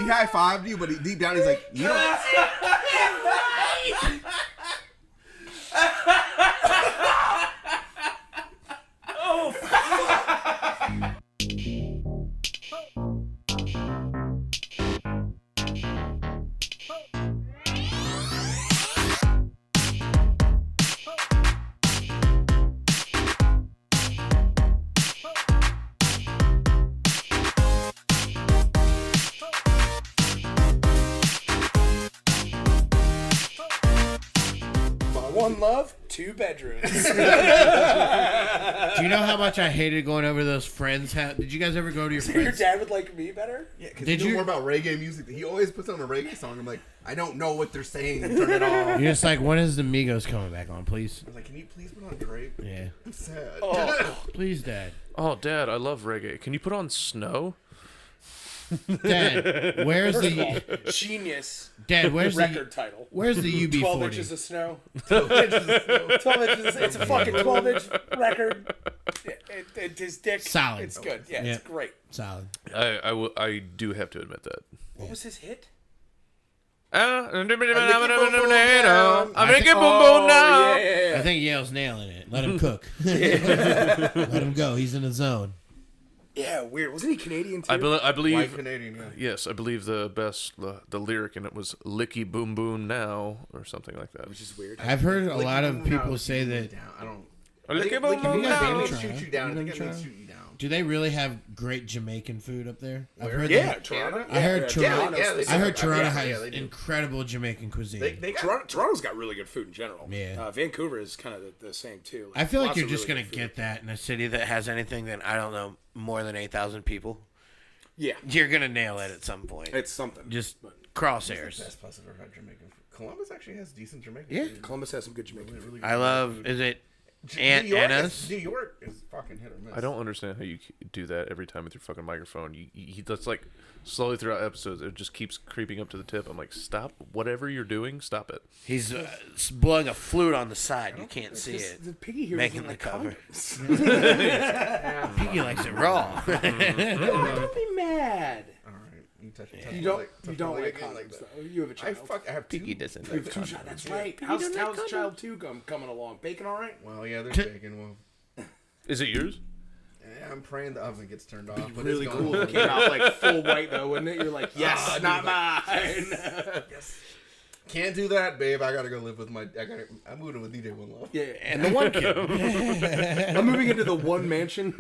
high-fived you, but deep down he's like, you don't... Oh, one love, 2 bedrooms. Do you know how much I hated going over those friends' house? Did you guys ever go to your friends? Your dad would like me better? Yeah, because you know more about reggae music. He always puts on a reggae song. I'm like, I don't know what they're saying. Turn it off. You're just like, when is the Migos coming back on, please? I was like, can you please put on Drake? Yeah. I'm sad. Oh. Please, Dad. Oh, Dad, I love reggae. Can you put on Snow? Dad, where's First the... of all, genius Dad, where's record the... title. Where's the UB40? 12 inches of snow. 12 inches of snow. 12 inches of snow. It's a fucking 12-inch record. His dick. Solid. It's good. Yeah, it's great. Solid. I do have to admit that. What was his hit? I'm making boom Oh, boom now. yeah. I think Yale's nailing it. Let him cook. Let him go. He's in the zone. Yeah, weird. Wasn't he Canadian too? I believe. White Canadian, yeah. Yes, I believe the lyric in it was "Licky Boom Boom Now" or something like that. Which is weird. I've heard a lot of people say that... I don't... Licky Boom If Boom you guys Now. been shoot you down, I think it means shoot you down. Do they really have great Jamaican food up there? I've heard Yeah, that- Toronto. I heard Toronto. they I heard Toronto yeah, has they do. incredible Jamaican cuisine. Toronto's got really good food in general. Yeah. Vancouver is kind of the same too. I feel like Lots you're of just really gonna good food. get that in a city that has anything that I don't know more than 8,000 people. Yeah, You're gonna nail it at some point. it's something. Just That's crosshairs. the best place I've ever had Jamaican food. Columbus actually has decent Jamaican Yeah. food. Columbus has some good Jamaican food. Really I good love. food. Is it New York Anna's? New York is fucking hit or miss. I don't understand how you do that every time with your fucking microphone. That's like slowly throughout episodes, it just keeps creeping up to the tip. I'm like, stop whatever you're doing, stop it. He's blowing a flute on the side. You can't see it. The piggy here Making doesn't the like cover. condoms. Piggy likes it raw. Don't be mad. All right, you touch it. You don't like condoms. Though. You have a I child. have two. Piggy doesn't. You have 2 children. That's right. How's child 2 coming along? Bacon all right? Well, yeah, there's bacon. Well, Is it yours? yeah, I'm praying the oven gets turned off. But Really it's cool. going It came out like full white though, wouldn't it? You're like, yes, not mine. Yes. Can't do that, babe. I gotta go live with I'm moving with DJ One Love. Yeah, And the one kid. I'm moving into the one mansion.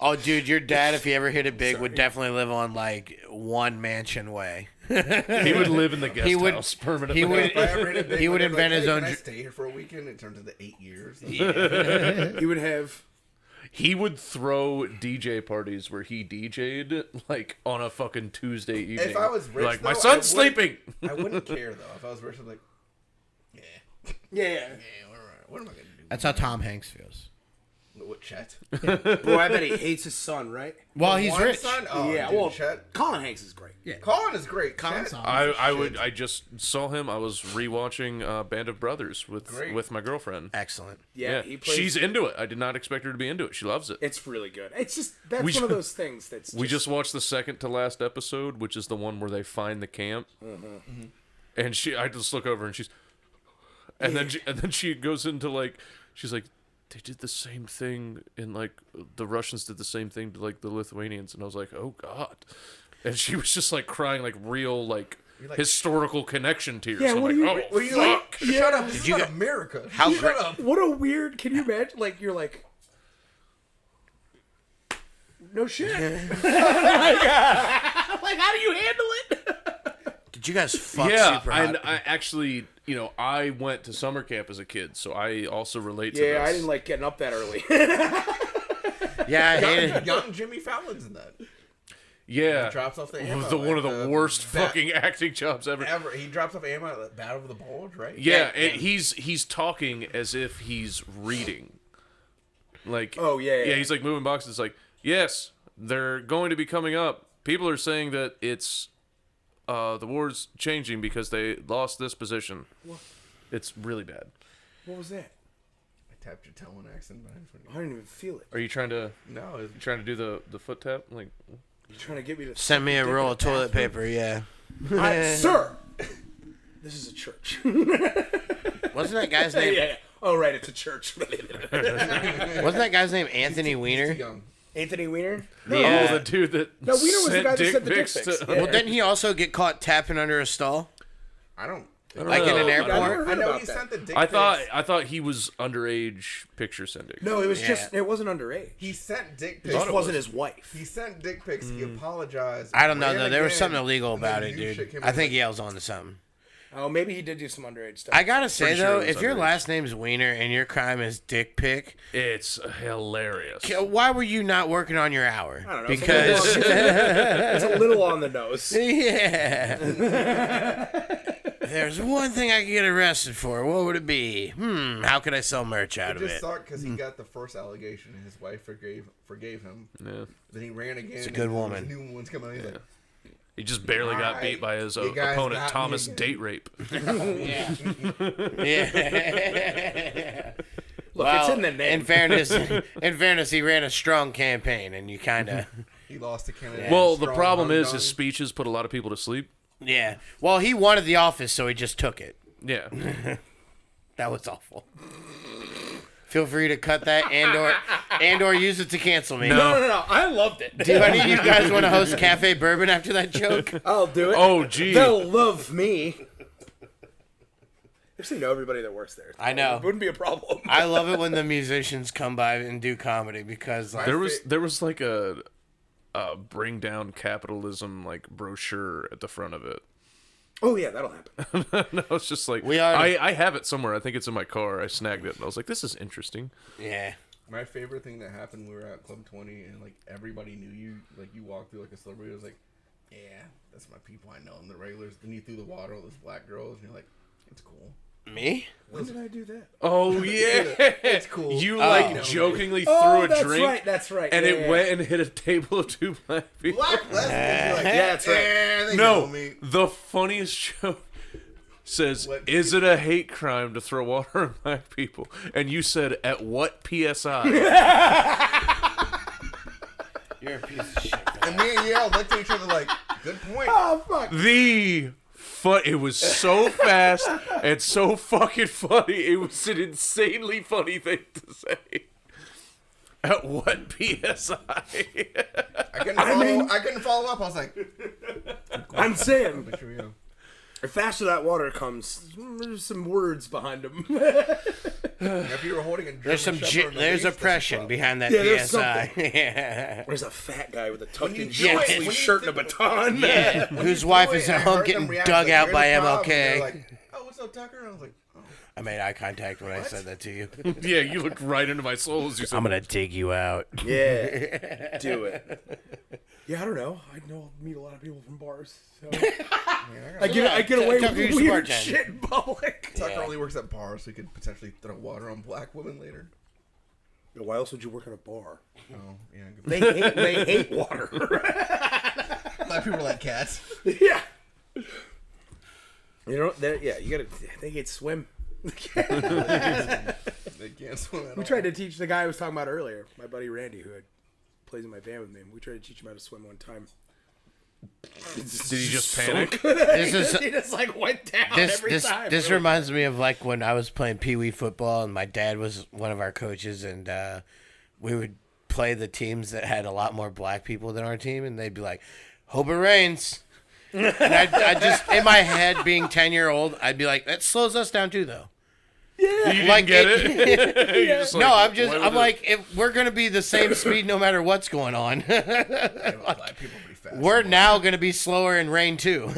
Oh, dude, your dad, if he ever hit it big, would definitely live on like one mansion way. He would live in the guest house permanently. He would. If I ever hit it big, He would I'd be like, invent his hey, own. Can I stay here for a weekend? It turns into 8 years. He would have. He would throw DJ parties where he DJ'd like on a fucking Tuesday evening. If I was rich, like my though, son's sleeping. I wouldn't care though. If I was rich, I'd be like, Yeah. all right, what am I gonna do? That's how Tom Hanks feels. What, Chet? Boy, I bet he hates his son, right? Well, he's One rich. son? Oh, yeah. dude, Well, Chet. Colin Hanks is great. Yeah. Colin is great. Colin's Chet- awesome. I just saw him. I was rewatching Band of Brothers with my girlfriend. Excellent. Yeah, he plays. She's into it. I did not expect her to be into it. She loves it. It's really good. It's just that's We one of ju- those things that's. We just watched the second to last episode, which is the one where they find the camp. And I just look over and she's, and then she goes into like, she's like, they did the same thing in like the Russians did the same thing to like the Lithuanians, and I was like, oh god, and she was just like crying like real like historical connection tears. Yeah, I'm what like, are you- oh Were you fuck. like, shut up? This is you not get- America. How Shut great- up. What a weird. Can you imagine? Like you're like. No shit. like, how do you handle it? Did you guys fuck Yeah, super and hot? I actually, I went to summer camp as a kid, so I also relate to Yeah, this. I didn't like getting up that early. Yeah, I hated it. Young Jimmy Fallon's in that. Yeah, He drops off the ammo. one of the worst bat- fucking acting jobs ever. He drops off ammo at the bat over the bulge, right? Yeah, and he's talking as if he's reading. Like, Oh, yeah. He's like moving boxes. Like, yes, they're going to be coming up. People are saying that it's the war's changing because they lost this position. What? It's really bad. What was that? I tapped your toe in accent, but I just I didn't even feel it. Are you trying to no. do the foot tap? Like, You trying to get me to Send me a dick roll in of the toilet bathroom? paper, yeah. Sir, this is a church. Wasn't that guy's name? yeah. Oh, right, it's a church. Wasn't that guy's name Anthony Weiner? Young. Anthony Weiner? Yeah. Oh, the dude that No, Weiner was the sent guy that dick sent the dick pics pics. to- Yeah. Well, didn't he also get caught tapping under a stall? I don't. Like in an know. airport? I know about he that. sent the dick I pics. thought he was underage picture sending. No, it was Yeah. just, it wasn't underage. He sent dick It pics. just wasn't his wife. He sent dick pics. He apologized. I don't know, ran though. There was again, something illegal and then about it, new shit dude. came I out. think Yale's on to something. Oh, maybe he did do some underage stuff. I gotta say, Pretty sure though, it was if your underage. last name's Weiner and your crime is dick pic, It's hilarious. why were you not working on your hour? I don't know. Because, It's a little on the nose. yeah. There's one thing I could get arrested for. What would it be? How could I sell merch out It of just it? sucked because he got the first allegation and his wife forgave him. Yeah. Then he ran again. a good and woman. New ones coming out. He's like, He just barely got Alright, beat by his you guys opponent, got me Thomas again. Date Rape. Yeah. Look, Well, it's in the name. in fairness, he ran a strong campaign, and you kind of, he lost to Canada. Well, the problem is his speeches put a lot of people to sleep. yeah. Well, he wanted the office, so he just took it. Yeah. That was awful. Feel free to cut that and or use it to cancel me. No. I loved it. Do any of you guys want to host Cafe Bourbon after that joke? I'll do it. Oh, gee. They'll love me. Actually, know everybody that works there. I know. It wouldn't be a problem. I love it when the musicians come by and do comedy because like, There was like a bring down capitalism like brochure at the front of it. Oh, yeah, that'll happen. No, it's just like We are- I have it somewhere. I think it's in my car. I snagged it and I was like, this is interesting. yeah. My favorite thing that happened, we were at Club 20 and like everybody knew you. Like you walked through like a celebrity. It was like, yeah, that's my people. I know them, the regulars. Then you threw the water on those black girls and you're like, it's cool. Me? When did I do that? Oh yeah, It's cool. You Oh. like jokingly threw Oh, a that's drink, right. That's right. and Yeah, it yeah. went and hit a table of two black people. Black lesbians. You're like, Yeah, that's right. They know No, me. the funniest joke says, What- "Is it a hate crime to throw water on black people?" And you said, "At what psi?" You're a piece of shit. And me and Yale looked at each other like, good point. Oh, fuck. It was so fast and so fucking funny. It was an insanely funny thing to say. At what psi? I couldn't follow up. I was like, I'm saying, but here we go. the faster that water comes, there's some words behind them. If you were holding a There's some German Shepherd on the there's leash, that's a oppression problem. behind that Yeah, there's PSI. yeah. There's a fat guy with a When tucked you in do shorts, it- sleeve when you shirt, and a do- baton. Yeah. When Whose you wife do is it, at I home heard getting them react dug like, out "You're by the problem." They're MLK. like, oh, what's up, Tucker? I was like, oh. I made eye contact when I said that to you. Yeah, you looked right into my soul as you said. I'm gonna dig you out. Yeah, do it. Yeah, I don't know. I meet a lot of people from bars. So. I get away Tucker with used to weird bartend. shit in public. Tucker Yeah. only works at bars, so he could potentially throw water on black women later. Why else would you work at a bar? Oh, yeah. Good. They hate water. Black people like cats. Yeah. You know, you gotta. They hate swim. They can't swim at all. We tried to teach the guy I was talking about earlier, my buddy Randy, who plays in my band with me. We tried to teach him how to swim one time. Did he just panic? This is He just like went down this every this time. this reminds me of like when I was playing Pee Wee football and my dad was one of our coaches and we would play the teams that had a lot more black people than our team and they'd be like, "Hope it rains." And I just in my head being 10-year-old, I'd be like, "That slows us down too, though." You didn't Like get it? You're just No, like, I'm why would I'm it- like, if we're gonna be the same speed no matter what's going on. Black people pretty fast. We're now going to be slower in rain, too.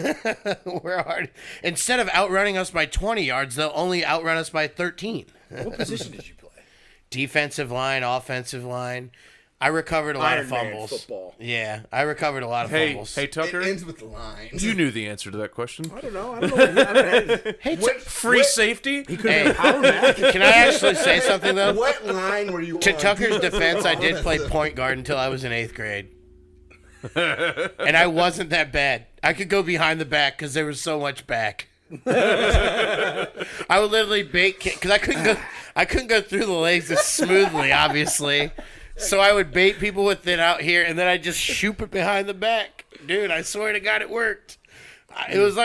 We're hard. Instead of outrunning us by 20 yards, they'll only outrun us by 13. What position did you play? Defensive line, offensive line. I recovered a lot of Iron Man fumbles. football. Yeah, I recovered a lot of Hey, fumbles. hey, Tucker, It ends with lines. you knew the answer to that question. I don't know. I don't know. Hey, Free safety? hey, can I actually say something, though? What line were you To on? Tucker's defense, I did play point guard until I was in 8th grade. And I wasn't that bad. I could go behind the back because there was so much back. I would literally bait because I couldn't go through the legs as smoothly, obviously. So I would bait people with it out here, and then I just shoot it behind the back. Dude, I swear to God, it worked. It was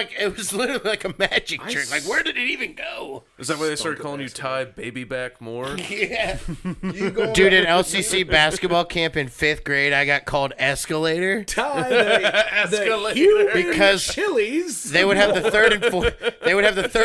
literally like a magic trick. Like, where did it even go? Is that why they started calling you Ty Baby Back More? Yeah. Dude, at LCC basketball camp in 5th grade, I got called Escalator. Ty, the Because Chili's. they would have the third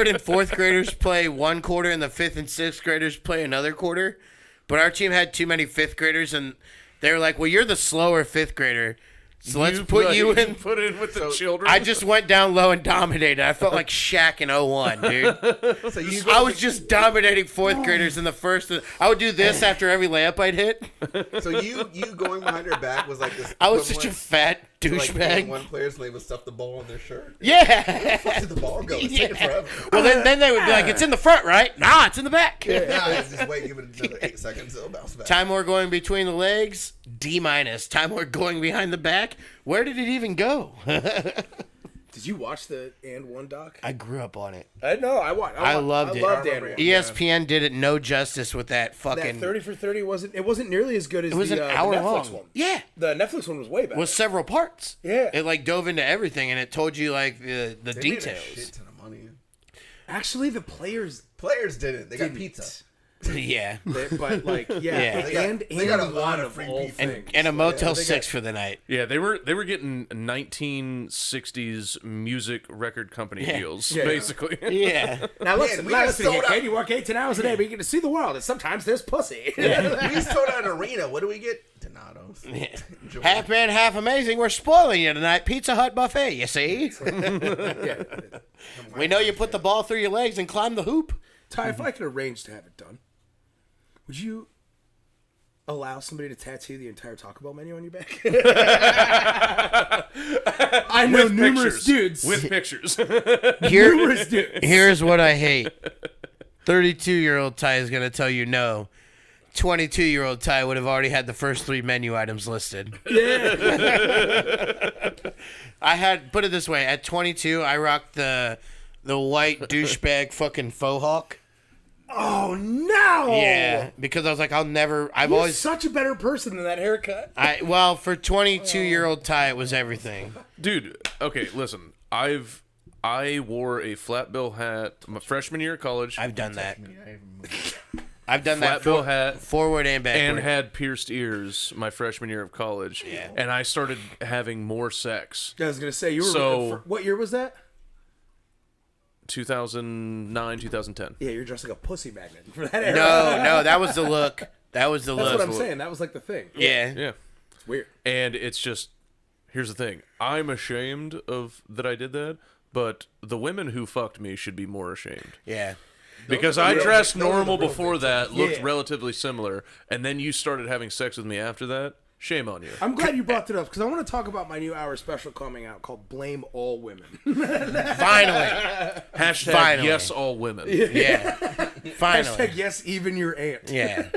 and fourth graders play one quarter, and the 5th and 6th graders play another quarter. But our team had too many 5th graders, and they were like, "Well, you're the slower 5th grader, so let's put you in." Put in with the children. I just went down low and dominated. I felt like Shaq in 01, dude. I was just dominating 4th graders in the first. I would do this after every layup I'd hit. So you going behind her back was like this. I was such a fat like douchebag. one players and they would stuff the ball in their shirt. Yeah. Where did the ball go? It's taking forever. Well, then they would be like, "It's in the front, right?" Nah, it's in the back. Nah, just wait, give it another 8 seconds, it'll bounce back. Time more going between the legs, D-. Time more going behind the back. Where did it even go? Did you watch the And One doc? I grew up on it. I know. I watched. I loved it. loved And One. ESPN did it no justice with that fucking. That 30 for 30 wasn't nearly as good as It was the an hour the Netflix long. one. Yeah. The Netflix one was way better. Was several parts. Yeah. It like dove into everything, and it told you like the They made a details. shit ton of money. Actually, the players Players didn't. They got didn't. pizza. Yeah. But like, yeah, Yeah. They got a And lot One of free all pizza. things. And a Motel they 6 got- for the night. Yeah, they were getting 1960s music record company deals, Yeah. basically. Yeah. Now listen, we just sold out. Katie, you work 18 hours a day, but you get to see the world, and sometimes there's pussy. We just sold out an arena. What do we get? Donatos. Enjoy. Half man, half amazing. We're spoiling you tonight. Pizza Hut buffet, you see? Yeah. We know you put the ball through your legs and climb the hoop. Ty, if I could arrange to have it done, would you allow somebody to tattoo the entire Taco Bell menu on your back? I know With numerous pictures. dudes. With pictures. numerous dudes. Here's what I hate. 32-year-old Ty is going to tell you no. 22-year-old Ty would have already had the first 3 menu items listed. Yeah. I had, put it this way, at 22, I rocked the white douchebag fucking faux hawk. Oh no. Yeah, because I was like, I've You're always, such a better person than that haircut. well, for 22-year-old Ty, it was everything. Dude, okay, listen. I wore a flat bill hat my freshman year of college I've done that. I've done that Flat bill hat forward and backward. and had pierced ears my freshman year of college. Yeah. And I started having more sex. I was gonna say you were. So- what year was that? 2009, 2010. Yeah, you're dressed like a pussy magnet for that era. No, that was the look. That was the That's look. what I'm saying. That was like the thing. Yeah. Yeah. It's weird. And it's just, here's the thing. I'm ashamed of that I did that, but the women who fucked me should be more ashamed. Yeah. Because are I the real- dressed those are the normal real before victims. that, looked Yeah. relatively similar, and then you started having sex with me after that. Shame on you. I'm glad you brought that up because I want to talk about my new hour special coming out called "Blame All Women." Finally. Hashtag Finally. yes, all women. Yeah. Finally. Hashtag yes, even your aunt. Yeah.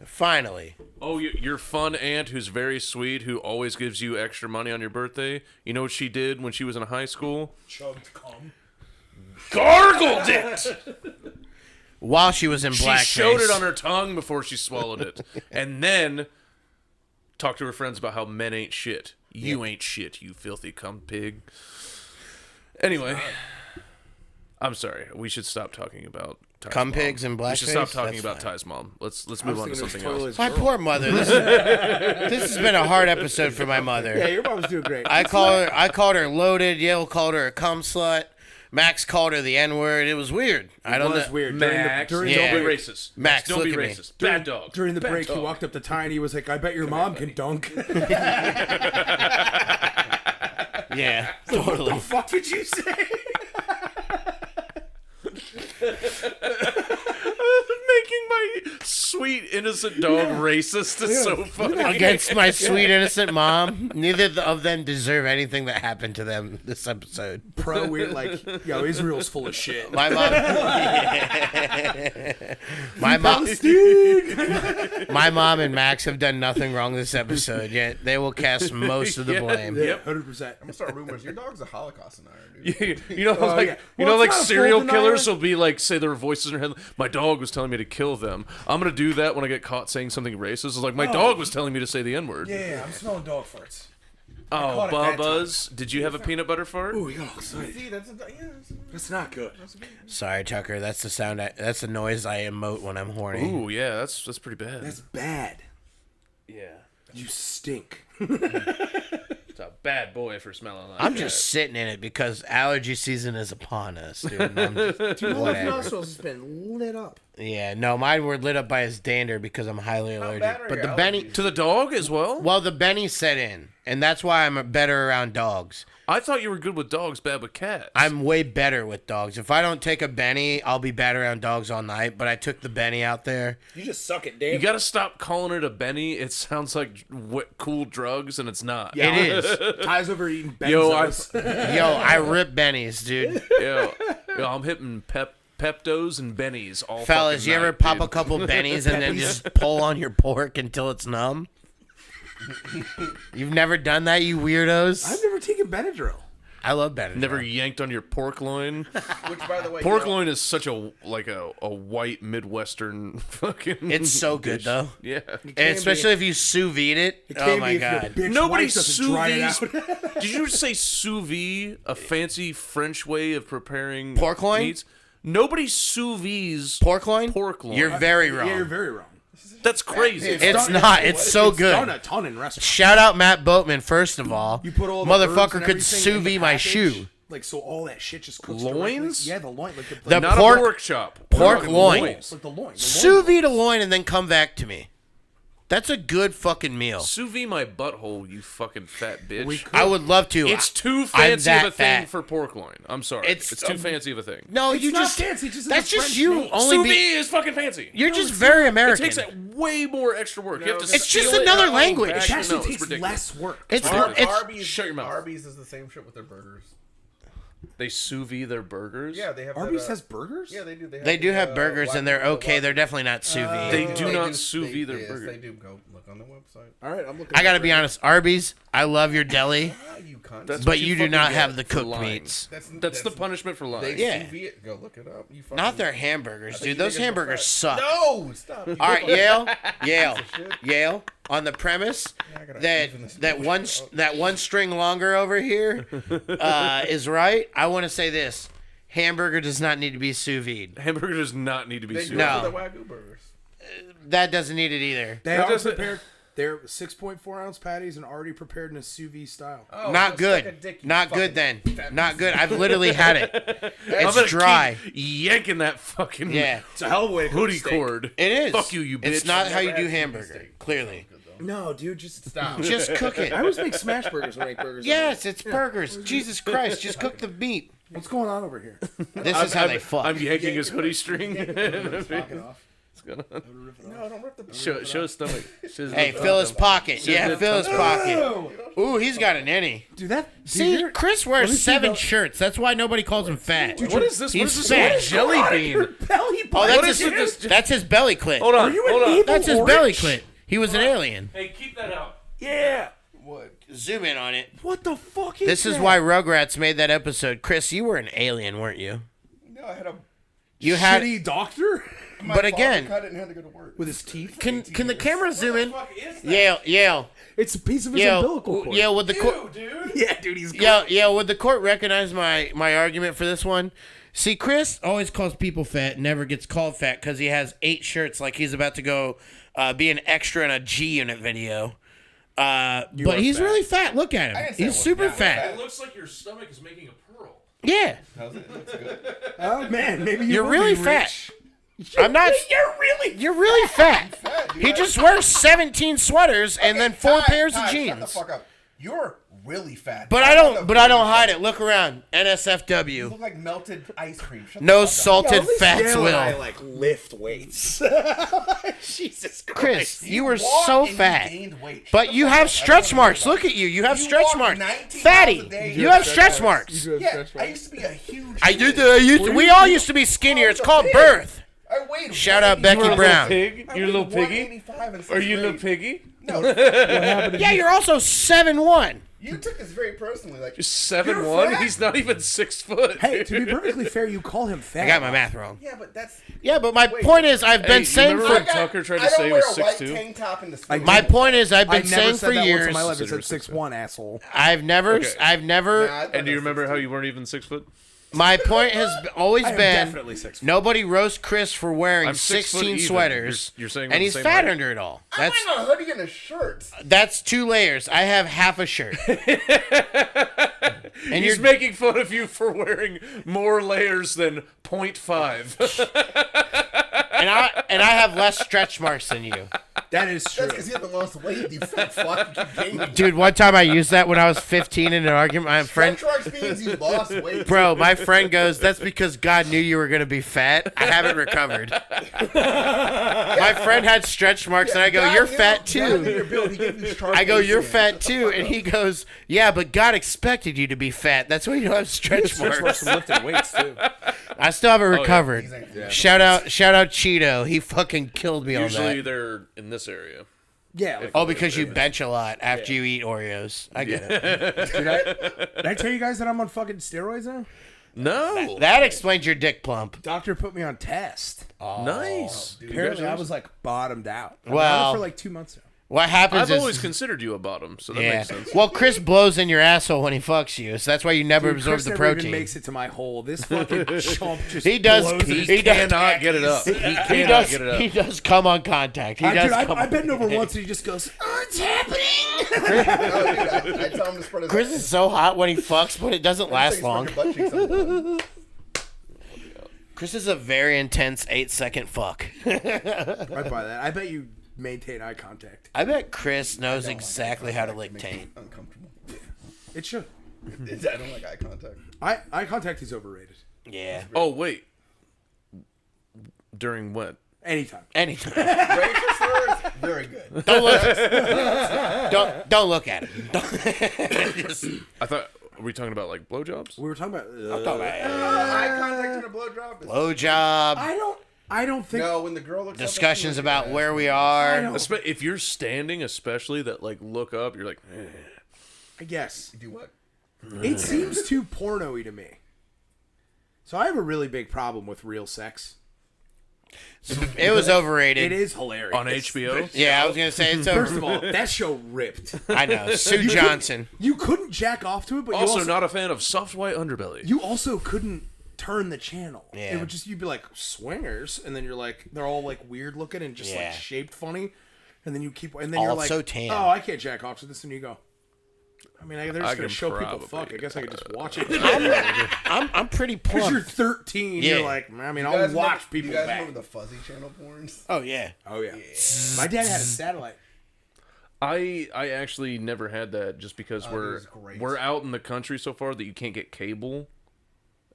Finally. Oh, your fun aunt who's very sweet, who always gives you extra money on your birthday. You know what she did when she was in high school? Chugged cum. Gargled it! While she was in She blackface. showed it on her tongue before she swallowed it. And then talked to her friends about how men ain't shit. You ain't shit, you filthy cum pig. Anyway, I'm sorry. We should stop talking about Ty's Cum mom. pigs and We should stop blackface? talking That's about fine. Ty's mom. Let's move on to something else. My poor mother. This has been a hard episode for my mother. Yeah, your mom's doing great. I called her loaded. Yale called her a cum slut. Max called her the N-word. It was weird. I don't was know. weird. Max, During Yeah. don't be break, racist. Max, don't be look at me. racist. Bad dog. during the Bad break, he dog. walked up to Ty and he was like, "I bet your mom can dunk." Yeah, totally. Fuck did you say? Making my sweet innocent dog racist is so funny. Against my sweet innocent mom. Neither of them deserve anything that happened to them this episode. Pro weird, like, yo, Israel's full of shit. My mom. my mom. My mom and Max have done nothing wrong this episode. Yet they will cast most of the Yeah. blame. Yeah, 100%. I'm gonna start rumors. Your dog's a Holocaust denier, dude. You know, Oh, like yeah. you Well, know, it's like not a serial full killers denial. will be like, say their voices in their head. My dog was telling me to kill them. them. I'm gonna do that when I get caught saying something racist. It's like my dog was telling me to say the N-word. Yeah, I'm smelling dog farts. Oh, caught it that Bubba's. Did you have a peanut butter fart? Ooh, you got all excited. See, That's not good. Sorry, Tucker. That's the sound. That's the noise I emote when I'm horny. Ooh, yeah, that's pretty bad. That's bad. Yeah. You stink. It's a bad boy for smelling like I'm that. just sitting in it because allergy season is upon us, dude. And I'm just, My whatever. nostrils has been lit up. Yeah, no, mine were lit up by his dander because I'm highly bad allergic. are But your the Benny, allergies? To the dog as well? well, the Benny set in, and that's why I'm better around dogs. I thought you were good with dogs, bad with cats. I'm way better with dogs. If I don't take a Benny, I'll be bad around dogs all night. But I took the Benny out there. You just suck it, You Dave. gotta stop calling it a Benny. It sounds like cool drugs, and it's not. It is. Ty's over eating Yo, benzos. Yo, I rip Bennies, dude. Yo, I'm hitting Peptos and Bennies all Fellas, fucking you ever night, pop dude. a couple Bennies and then just pull on your pork until it's numb? You've never done that, you weirdos? I've never taken Benadryl. I love Benadryl. Never yanked on your pork loin. Which, by the way, Pork loin is such a white Midwestern fucking. It's so good, dish. though. Yeah. And especially if you sous vide it. Oh my god. Nobody sous sous vide vide. Did you say sous vide, a fancy French way of preparing Pork loin? meats? Nobody sous vides Pork loin? pork loin. You're very wrong. Yeah, you're very wrong. That's crazy. It's not. It's so It's done good. a ton in restaurants. Shout out Matt Boatman, first of all. You put all the herbs Motherfucker and could everything sous in the vide my package, shoe. Like, so all that shit just cooks Loins? directly. Yeah, the loin. Like The Not pork- a pork chop. pork Fucking loin. loins. like the loin. Sous vide a loin and then come back to me. That's a good fucking meal. Sous vide my butthole, you fucking fat bitch. I would love to. It's too I'm fancy that of a thing fat. for pork loin. I'm sorry. It's- It's too fancy of a thing. No, It's you not just. fancy, it's just That's a just French you name. only Sous be. vide is fucking fancy. You're just very It American. takes way more extra work. You have to It's just steal it another out of the language. back. It actually No, it's takes ridiculous. less work. It's Arby's, Shut your mouth. Arby's is the same shit with their burgers. They sous vide their burgers. Yeah, they have. Arby's that, has burgers? Yeah, they do. They do have burgers black and they're pepper, okay. black- They're definitely not sous vide. They do not sous vide their yes, burger. They do. Go look on the website. All right, I'm looking. I gotta be honest, Arby's. I love your deli, Ah, you cunt. That's but what you do fucking not get have the for cooked lying. meats. That's the punishment for lying. They Yeah. sous vide it. Go look it up. You fucking, Not their hamburgers, I think dude. you Those think it's hamburgers fat. suck. No, stop. You All right, fucking- Yale. On the premise I gotta even this that one string longer over here is right. I want to say this: hamburger does not need to be sous vide. Hamburger does not need to be They sous do vide. it No. for the Wagyu burgers. That doesn't need it either. They That are doesn't- prepared. They're 6.4 ounce patties and already prepared in a sous vide style. Oh, Not so suck a good. dick, you Not fucking good then. fat Not good. I've literally had it. I'm It's gonna dry. keep yanking that fucking Yeah, It's a hell of a way to cook hoodie steak. cord. it is. Fuck you bitch. It's not how you Never do had sous vide hamburger. steak. Clearly, Good, though. No, dude, just Stop. just cook I it. always make smash burgers when I make burgers. Yes, it's burgers. Jesus Christ, just cook the meat. What's going on over here? This is how they fuck. I'm yanking his hoodie string. Knocking off. No, don't rip the. show his stomach. Hey, fill his pocket. Yeah, fill his pocket. Ooh, he's got an innie. Dude, that. See, Chris wears me see 7 the- shirts. That's why nobody calls him fat. What is this? What He's is this? fat. What jelly bean? belly Oh, button. that's What his, is this? that's his belly clit. Hold on. you an Hold on. evil- That's his Orange? belly clit. He was an alien. Hey, keep that out. Yeah. What? Zoom in on it. What the fuck is This is that? why Rugrats made that episode. Chris, you were an alien, weren't you? No, I had a. You had. Shitty doctor My But father again- cut it and had to go to work. with his teeth. Can the camera zoom in? Fuck is that? Yale. It's a piece of his umbilical cord. Yale, would the court? dude. Yeah, dude, he's Yeah, would the court recognize my argument for this one? See, Chris always calls people fat, never gets called fat because he has 8 shirts like he's about to go be an extra in a G Unit video. But are he's fat. really fat. Look at I him. didn't say He's it was super fat. fat. It looks like your stomach is making a pearl. Yeah, How's it? It looks good. Oh man, maybe you're will really be fat. rich. I'm not. You're really. fat. Fat, dude. He just wears 17 sweaters and then 4 pairs of Shut the jeans. fuck up. You're really fat. But I don't hide it. Look around. You NSFW. look like melted ice cream. Shut the No fuck up. salted fats Yale and I will. like lift weights. Jesus Christ. Chris, you were walk so and you fat. gained weight. But Shut you the have fuck up. I stretch don't marks. know Look at you. You have You stretch walk marks. 19 miles a Fatty. day. You have stretch You marks. do have Yeah, stretch I marks. used to be a huge. I kid. do. We all used to be skinnier. It's called birth. I weighed. Shout out 185. Becky Brown. Pig? I You're a little weighed piggy? 185 in Are you a little sixth grade. piggy? No, Yeah, you're also 7'1". You took this very personally. Like, Just you're 7'1". fat? He's not even 6 foot. Hey, to be perfectly fair, you call him fat. I got my math wrong. Yeah, but that's. Yeah, but my Wait. point is, I've been you saying remember for when Tucker tried to I don't say he wear was a white 6'2"? tank top in the I school. my point is, I've I been never saying said for that years. once in my life. It Consider said 6'1", asshole. I've never. Okay. Nah, I thought And do you that was remember 6'2". how you weren't even 6 foot? My point has always I am been definitely 6 foot. nobody roast Chris for wearing I'm 6 foot 16 even. sweaters. You're saying we're and the he's same fat height? under it all. I'm That's wearing a hoodie and a shirt. that's 2 layers. I have half a shirt. And He's you're making fun of you for wearing more layers than 0.5. and I have less stretch marks than you. That is true. That's because you have the most weight, you fat fuck. You keep gaining. Dude, one time I used that when I was 15 in an argument. My friend, Stretch marks means you lost weight. bro, my friend goes, "That's because God knew you were gonna be fat." I haven't recovered. My friend had stretch marks, and I go, God "You're knew- fat God knew too." your build. He gave you sharp I go, "You're skin. fat too," and he goes, "Yeah, but God expected you to be fat. That's why you don't have stretch Stretch marks marks." from lifting weights too. I still haven't recovered. He's like, Shout out Cheeto. He fucking killed me Usually on that. they're in this area. Yeah. Like, Oh, because you bench a lot after you eat Oreos. I get it. did I tell you guys that I'm on fucking steroids now? No. That explains your dick plump. Doctor put me on test. Nice. Apparently, I was like bottomed out. I've been on Well- it for like 2 months now. What happens I've is always considered you a bottom, so that yeah. makes sense. Well, Chris blows in your asshole when he fucks you, so that's why you never Dude, absorb Chris the never even protein. makes it to my hole. This fucking chump just He does. blows He, his does. Cannot get it up. He He cannot does. get it up. He does come on contact. He does. Dude, come I on. bent over once and he just goes, "Oh, it's happening." No, dude, I tell him to spread his Chris is so hot when he fucks, but it doesn't last long. Spread your butt cheeks on the Chris is a very intense 8-second fuck. Right by that. I bet you maintain eye contact. I bet Chris knows exactly how to lick taint. uncomfortable. It should. I don't like eye contact. Eye contact is overrated. Yeah. Oh, wait. During what? Anytime. Anytime. Racial slurs, very good. Don't look. Don't look at him. Just, I thought, are we talking about like blowjobs? We were talking about. Eye contact and a blowjob is. blowjob. I don't think. No, when the girl looks Discussions up at about you, where we are. If you're standing, especially that like look up, you're like, eh. I guess do what? it seems too porno-y to me. So I have a really big problem with real sex. It was overrated. It is hilarious on HBO. Yeah, I was gonna say it's First over. of all, that show ripped. I know. Sue Johnson. You couldn't jack off to it, but Also, you not a fan of soft white underbelly. You also couldn't turn the channel. Yeah. It would just, you'd be like, swingers, and then you're like, they're all like weird looking and just Yeah. like shaped funny, and then you keep, and then All you're like, so tan. oh, I can't jack off to this, and you go, I mean, they're just I gonna can show people probably, fuck. I guess I could just watch it. I'm pretty Because you're plump. 13, Yeah. you're like, I mean, You I'll guys watch remember, people You guys back. remember the fuzzy channel porns? Oh yeah. Oh yeah. My dad had a satellite. I actually never had that just because it we're was great. out in the country so far that you can't get cable,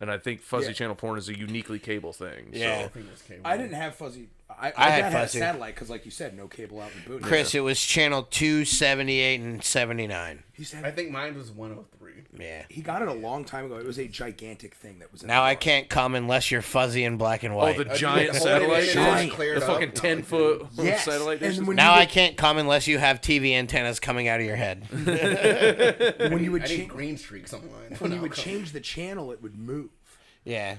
and I think fuzzy Yeah. channel porn is a uniquely cable thing. Yeah. I think it was cable. I didn't have fuzzy. My had dad had a fuzzy. satellite because, like you said, no cable out in the boot. Chris, it was channel 278 and 79. He said I think mine was 103. Yeah. he got it a long time ago. It was a gigantic thing that was. In Now the I car. can't come unless you're fuzzy and black and Oh, white. the giant Hold it satellite, in, Giant. it's cleared the up. fucking 10-foot Yes. satellite And dishes. when Now you I can't come unless you have TV antennas coming out of your head. when you would I need change green streaks on mine. when you would change the channel, it would move. Yeah.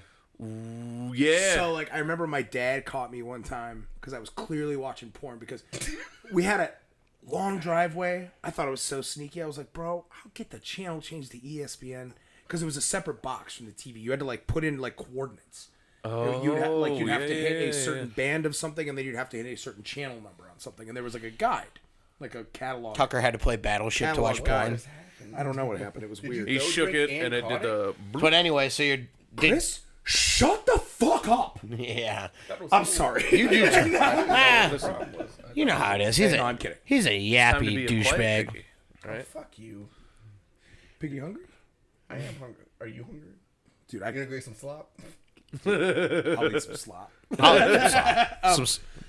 Yeah. So like I remember my dad caught me one time because I was clearly watching porn because we had a long driveway. I thought it was so sneaky. I was like, bro, I'll get the channel changed to ESPN because it was a separate box from the TV. You had to like put in like coordinates. You'd have to hit a certain band of something, and then you'd have to hit a certain channel number on something, and there was like a guide, like a catalog. Tucker had to play Battleship to watch Catalog porn. guide. I don't know what happened. It was weird. He Those shook drink it and and it did caught the. But anyway, so you're. Chris, shut the fuck up. Yeah. I'm sorry. You do. Ah, The problem was, you know how it is. He's No, a I'm kidding. he's a Time to yappy be a quiet douchebag. piggy, right? fuck you. Piggy hungry? I am hungry. Are you hungry? Dude, You gonna go get some slop? I'll eat some slop.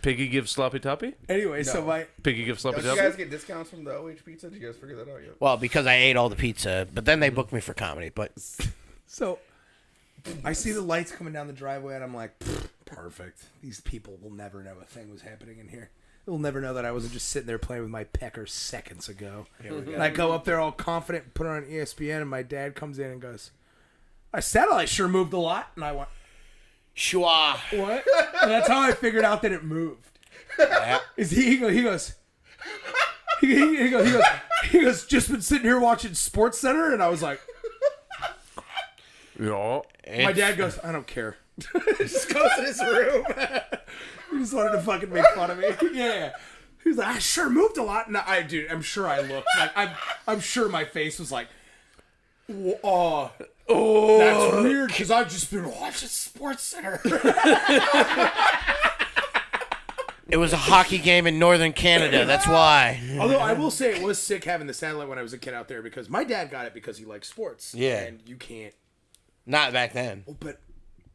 Piggy gives sloppy toppy. Anyway, so my Piggy gives sloppy Don't you toppy. guys get discounts from the OH pizza? Did you guys figure that out yet? Well, because I ate all the pizza, but then they booked me for comedy. But So I see the lights coming down the driveway, and I'm like, perfect. These people will never know a thing was happening in here. They'll never know that I wasn't just sitting there playing with my pecker seconds ago. And I go up there all confident, put it on ESPN, and my dad comes in and goes, "My satellite sure moved a lot." And I went, Shua. "What?" And that's how I figured out that it moved. Yeah. Is he goes, "Just been sitting here watching Sports Center," and I was like, Yeah. my dad goes, "I don't care." Just goes in his room. He just wanted to fucking make fun of me. Yeah. He was like, "I sure moved a lot." And I'm sure I looked like I'm sure my face was like, "Oh, that's weird," because I've just been watching Sports Center. It was a hockey game in northern Canada. That's why. Although I will say it was sick having the satellite when I was a kid out there, because my dad got it because he likes sports. Yeah. And you can't. Not back then. But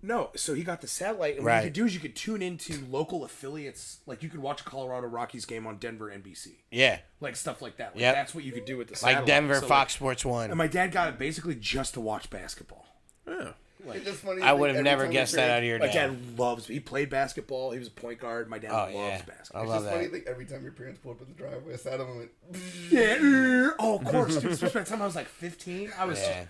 no, so he got the satellite, and what Right. you could do is you could tune into local affiliates. Like you could watch a Colorado Rockies game on Denver NBC, Yeah. like stuff like that. Like, Yep. that's what you could do with the satellite. Like Denver, So, Fox Sports and 1. my dad got it basically just to watch basketball. Yeah. It's just funny. I would have every never time guessed your that out parents- of your My dad. dad loves. He played basketball. He was a point guard. My dad Oh, loves yeah. basketball. I It's love just funny. that. Like every time your parents pulled up in the driveway, I sat him and went. Yeah. Oh, of course. Dude, especially by the time I was like 15, I was. Yeah.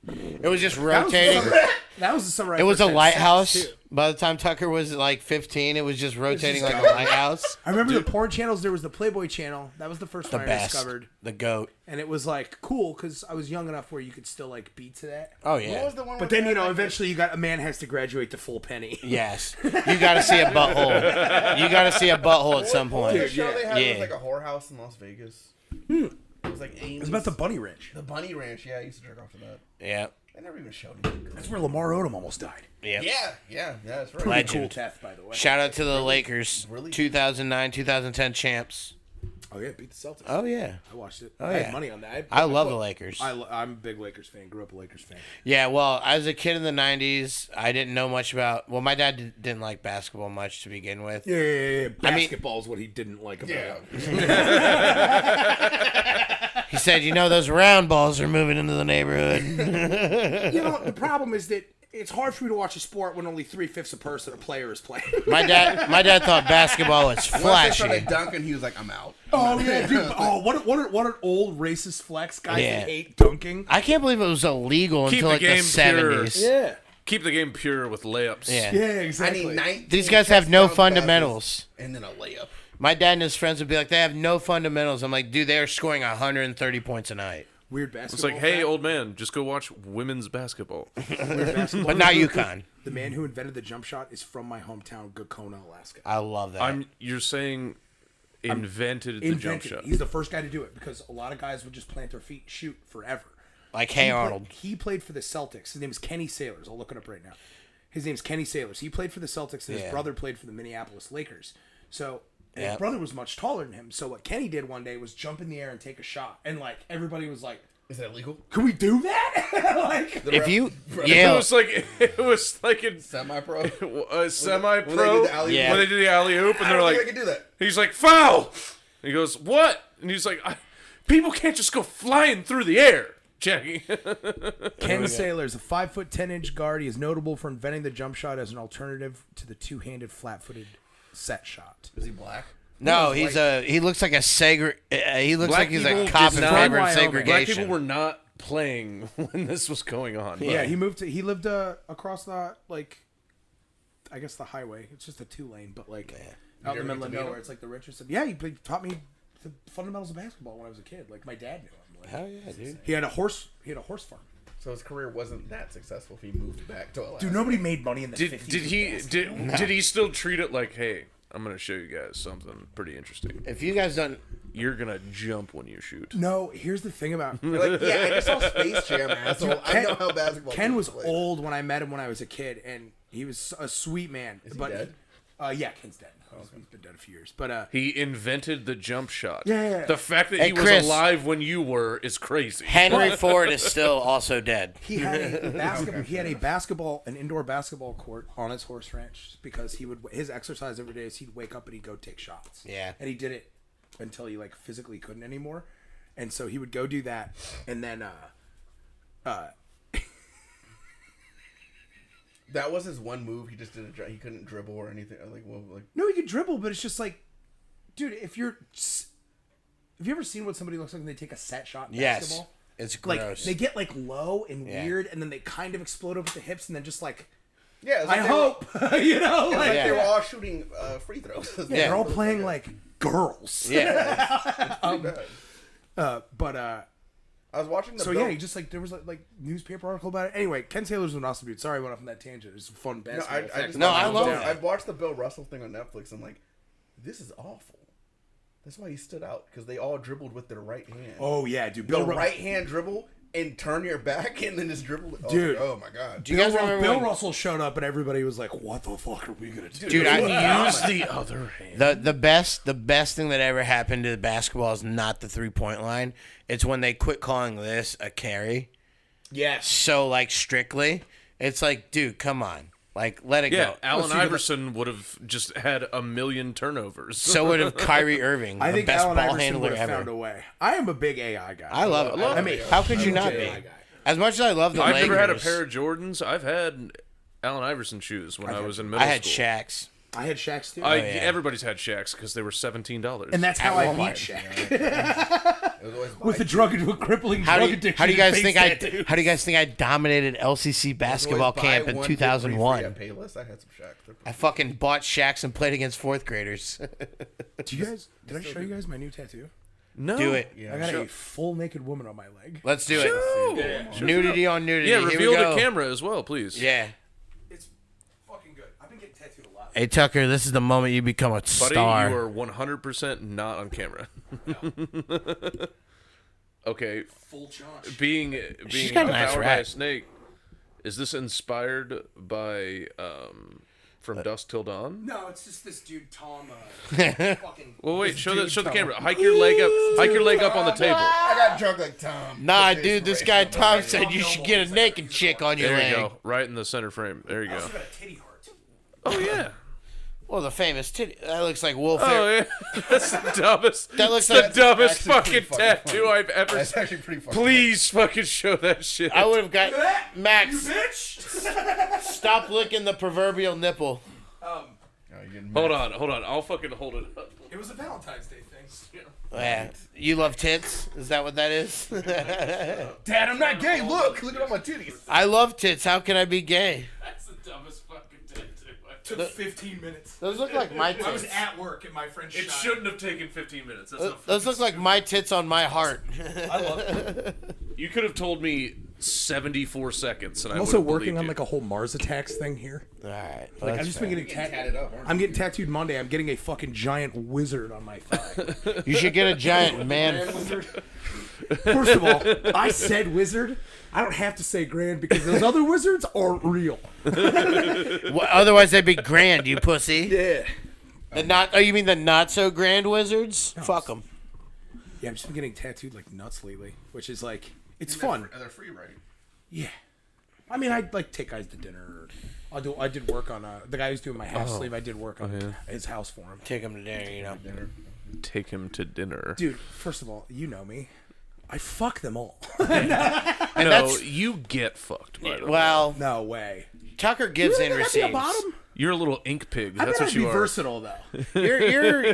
It was just That was the rotating. summer- That was the summer. I It was first a had lighthouse. sex, too. By the time Tucker was like 15, it was just rotating just like a going. lighthouse. I remember the porn channels. There was the Playboy channel. That was the first The one I best. discovered, The GOAT. and it was like cool because I was young enough where you could still like beat to that. Oh, What yeah. was the one? But where then they had, like, eventually you got a man has to graduate to full penny. Yes. You got to see a butthole. You got to see a butthole at some What was the point. show they had? It Yeah. was like a whorehouse in Las Vegas. It was like Amy's. It was about the bunny ranch. the bunny ranch. Yeah, I used to jerk off to that. Yeah. They never even showed it. That's where Lamar Odom almost died. Yeah. Yeah, that's right. Pretty Legend. cool death, by the way. Shout out to the Lakers. Really? 2009, 2010 champs. Oh yeah, beat the Celtics. Oh, yeah. I watched it. Oh, I yeah. had money on that. I love the Lakers. I'm a big Lakers fan. Grew up a Lakers fan. Yeah, well, as a kid in the 90s, I didn't know much about... Well, my dad didn't like basketball much to begin with. Yeah. I mean- Basketball is what he didn't like about Yeah. it. He said, you know, those round balls are moving into the neighborhood. You know, the problem is that it's hard for me to watch a sport when only 3/5 a person, a player, is playing. My dad thought basketball was Once they flashy. started dunking, he was like, "I'm out." Oh yeah, dude. Oh, what an old racist flex. Guys Yeah. that hate dunking. I can't believe it was illegal Keep until the like the game 70s. Yeah. Keep the game pure with layups. Yeah. Yeah, I exactly. need 19 These guys have no touchdown fundamentals. passes and then a layup. My dad and his friends would be like, they have no fundamentals. I'm like, dude, they're scoring 130 points a night. Weird basketball. It's like, hey, fact. old man, just go watch women's basketball. Weird basketball But not fact. UConn. The man who invented the jump shot is from my hometown, Gakona, Alaska. I love that. You're saying invented the jump shot. He's the first guy to do it because a lot of guys would just plant their feet, shoot forever. Like, hey, Arnold. He played for the Celtics. His name is Kenny Sailors. I'll look it up right now. His name's Kenny Sailors. He played for the Celtics, and his Yeah. brother played for the Minneapolis Lakers. So and Yeah. his brother was much taller than him. So what Kenny did one day was jump in the air and take a shot, and like everybody was like, Is that illegal? "Can we do that?" Like, If you... It Yeah. was like in Semi-pro. semi-pro When they did the alley-oop. Yeah. when they did the alley oop, and I they're don't think like, I can do that. he's like, foul. And he goes, what? And he's like, people can't just go flying through the air, Jackie. Ken Sailors, a 5'10" guard. He is notable for inventing the jump shot as an alternative to the two-handed flat-footed set shot. Is he black? No, he looks like a he looks Black like he's a people cop did in not- favor of Wyoming. segregation. Black people were not playing when this was going on. Yeah, he lived across the I guess the highway. It's just a 2-lane, but like out in the middle of nowhere. It's like the richest. Yeah, he taught me the fundamentals of basketball when I was a kid. Like my dad knew him. Like, Hell yeah, dude. he had a horse farm. So his career wasn't that successful if he moved back to Alaska. Dude, nobody made money in the 50s. Did he still treat it like, hey, I'm gonna show you guys something pretty interesting. If you guys don't... You're gonna jump when you shoot. No, here's the thing about Like, yeah, I just saw Space Jam, asshole. I know how basketball. Ken was played. old when I met him when I was a kid, and he was a sweet man. Is he dead? Yeah, Ken's dead. He's been dead a few years, but He invented the jump shot. Yeah. The fact that Hey, he was Chris. alive when you were is crazy. Henry Ford is still also dead. he had a basketball. He had an indoor basketball court on his horse ranch because his exercise every day is he'd wake up and he'd go take shots. Yeah. and he did it until he like physically couldn't anymore, and so he would go do that, and then That was his one move. He just didn't. He couldn't dribble or anything. Like, well, like no, he could dribble, but it's just like Dude, have you ever seen what somebody looks like when they take a set shot in Yes. basketball? It's Like gross. they get like low and Yeah. weird, and then they kind of explode over the hips, and then just like Yeah, it's I like hope you know, like Yeah. they were all shooting free throws. yeah, they're all playing like girls. yeah. But I was watching the so Bill- yeah, he just like there was like newspaper article about it. Anyway, Ken Taylor's an awesome dude. Sorry, I went off on that tangent. It's a fun No, basketball. I fact. just No, I watched love the- that. I watched the Bill Russell thing on Netflix. I'm like, this is awful. That's why he stood out, because they all dribbled with their right hand. Oh yeah, dude. the Bill right hand dribble and turn your back and then just dribble it. Dude. Oh my god. Do you guys remember Bill when- Russell showed up and everybody was like, "What the fuck are we gonna do?" Dude, I Use the other hand. the best thing that ever happened to the basketball is not the 3-point line. It's when they quit calling this a carry. Yes. So like strictly, it's like, dude, come on, like let it Yeah, go. Allen see, Iverson would have just had a million turnovers. So would have Kyrie Irving, I the think best Allen ball Iverson handler would have ever. found a way. I am a big AI guy. I love it. I mean, how could you I'm a not big be? AI guy. As much as I love the I've Lakers, never had a pair of Jordans. I've had Allen Iverson shoes when I was in middle I had school. Shaqs. I had Shaq's too. yeah. Everybody's had Shaqs because they were $17. And that's how At I beat Walmart. Shaq. It was always With a crippling How drug do, addiction. how do you guys and think face I? tattoos. How do you guys think I dominated LCC basketball camp in 2001? At Payless, I had some Shaq. I fucking bought Shaqs and played against fourth graders. Do you guys? Did I show you guys my new tattoo? No. Do it. Yeah, I got a full naked woman on my leg. Let's do it. Nudity on nudity. Yeah, Here reveal we go. the camera as well, please. Yeah. It's fucking good. I've been getting tattooed a lot. Hey Tucker, this is the moment you become a Buddy, star. you are 100% not on camera. Okay, Full charge. being got a nice devoured by a rack. snake, is this inspired by From Dusk Till Dawn? No, it's just this dude Tom. Fucking. Well, wait, this show the dude, Tom. camera. Hike your leg up on the table. I got drunk like Tom. Nah, Put dude, this guy Tom said you should get a naked chick on your There leg. you go, right in the center frame. There you I go. also got a titty heart. Oh yeah. Well, the famous titty. That looks like Will Oh Ferrell. yeah. That's the dumbest. That looks the like- dumbest actually fucking pretty fucking tattoo funny. I've ever That's seen. actually pretty funny. Please fucking show that shit. I would have got You Max. bitch. Stop licking the proverbial nipple. Oh, you're getting Hold mad. on. I'll fucking hold it up. It was a Valentine's Day thing. Yeah. You love tits? Is that what that is? Dad, I'm not gay. Look at all my titties. I love tits. How can I be gay? That's the dumbest fucking tattoo. Took 15 minutes. Those look like my I was tits. at work and my friend It shot. shouldn't have taken 15 minutes. That's not Those look like my tits on my heart. I love it. You could have told me 74 seconds, and I'm I also would've working believed on you. like a whole Mars Attacks thing here. All right. Like I've just been getting Tatted up. aren't you? I'm getting tattooed Monday. I'm getting a fucking giant wizard on my thigh. You should get a giant man. First of all, I said wizard. I don't have to say grand because those other wizards aren't real. Otherwise, they'd be grand, you pussy. Yeah. The not? Oh, you mean the not so grand wizards? Fuck them. Yeah, I've just been getting tattooed like nuts lately, which is like it's fun. They're free, right? Yeah. I mean, I like take guys to dinner. I did work on the guy who's doing my half sleeve. I did work on his house for him. Take them to dinner, you know. Take him to dinner. Dude, first of all, you know me. I fuck them all. no, that's- you get fucked. By the way. Well, No way. Tucker gives in That'd be a receives. bottom? You're a little ink pig. I That's bet what I'd be you are. versatile though.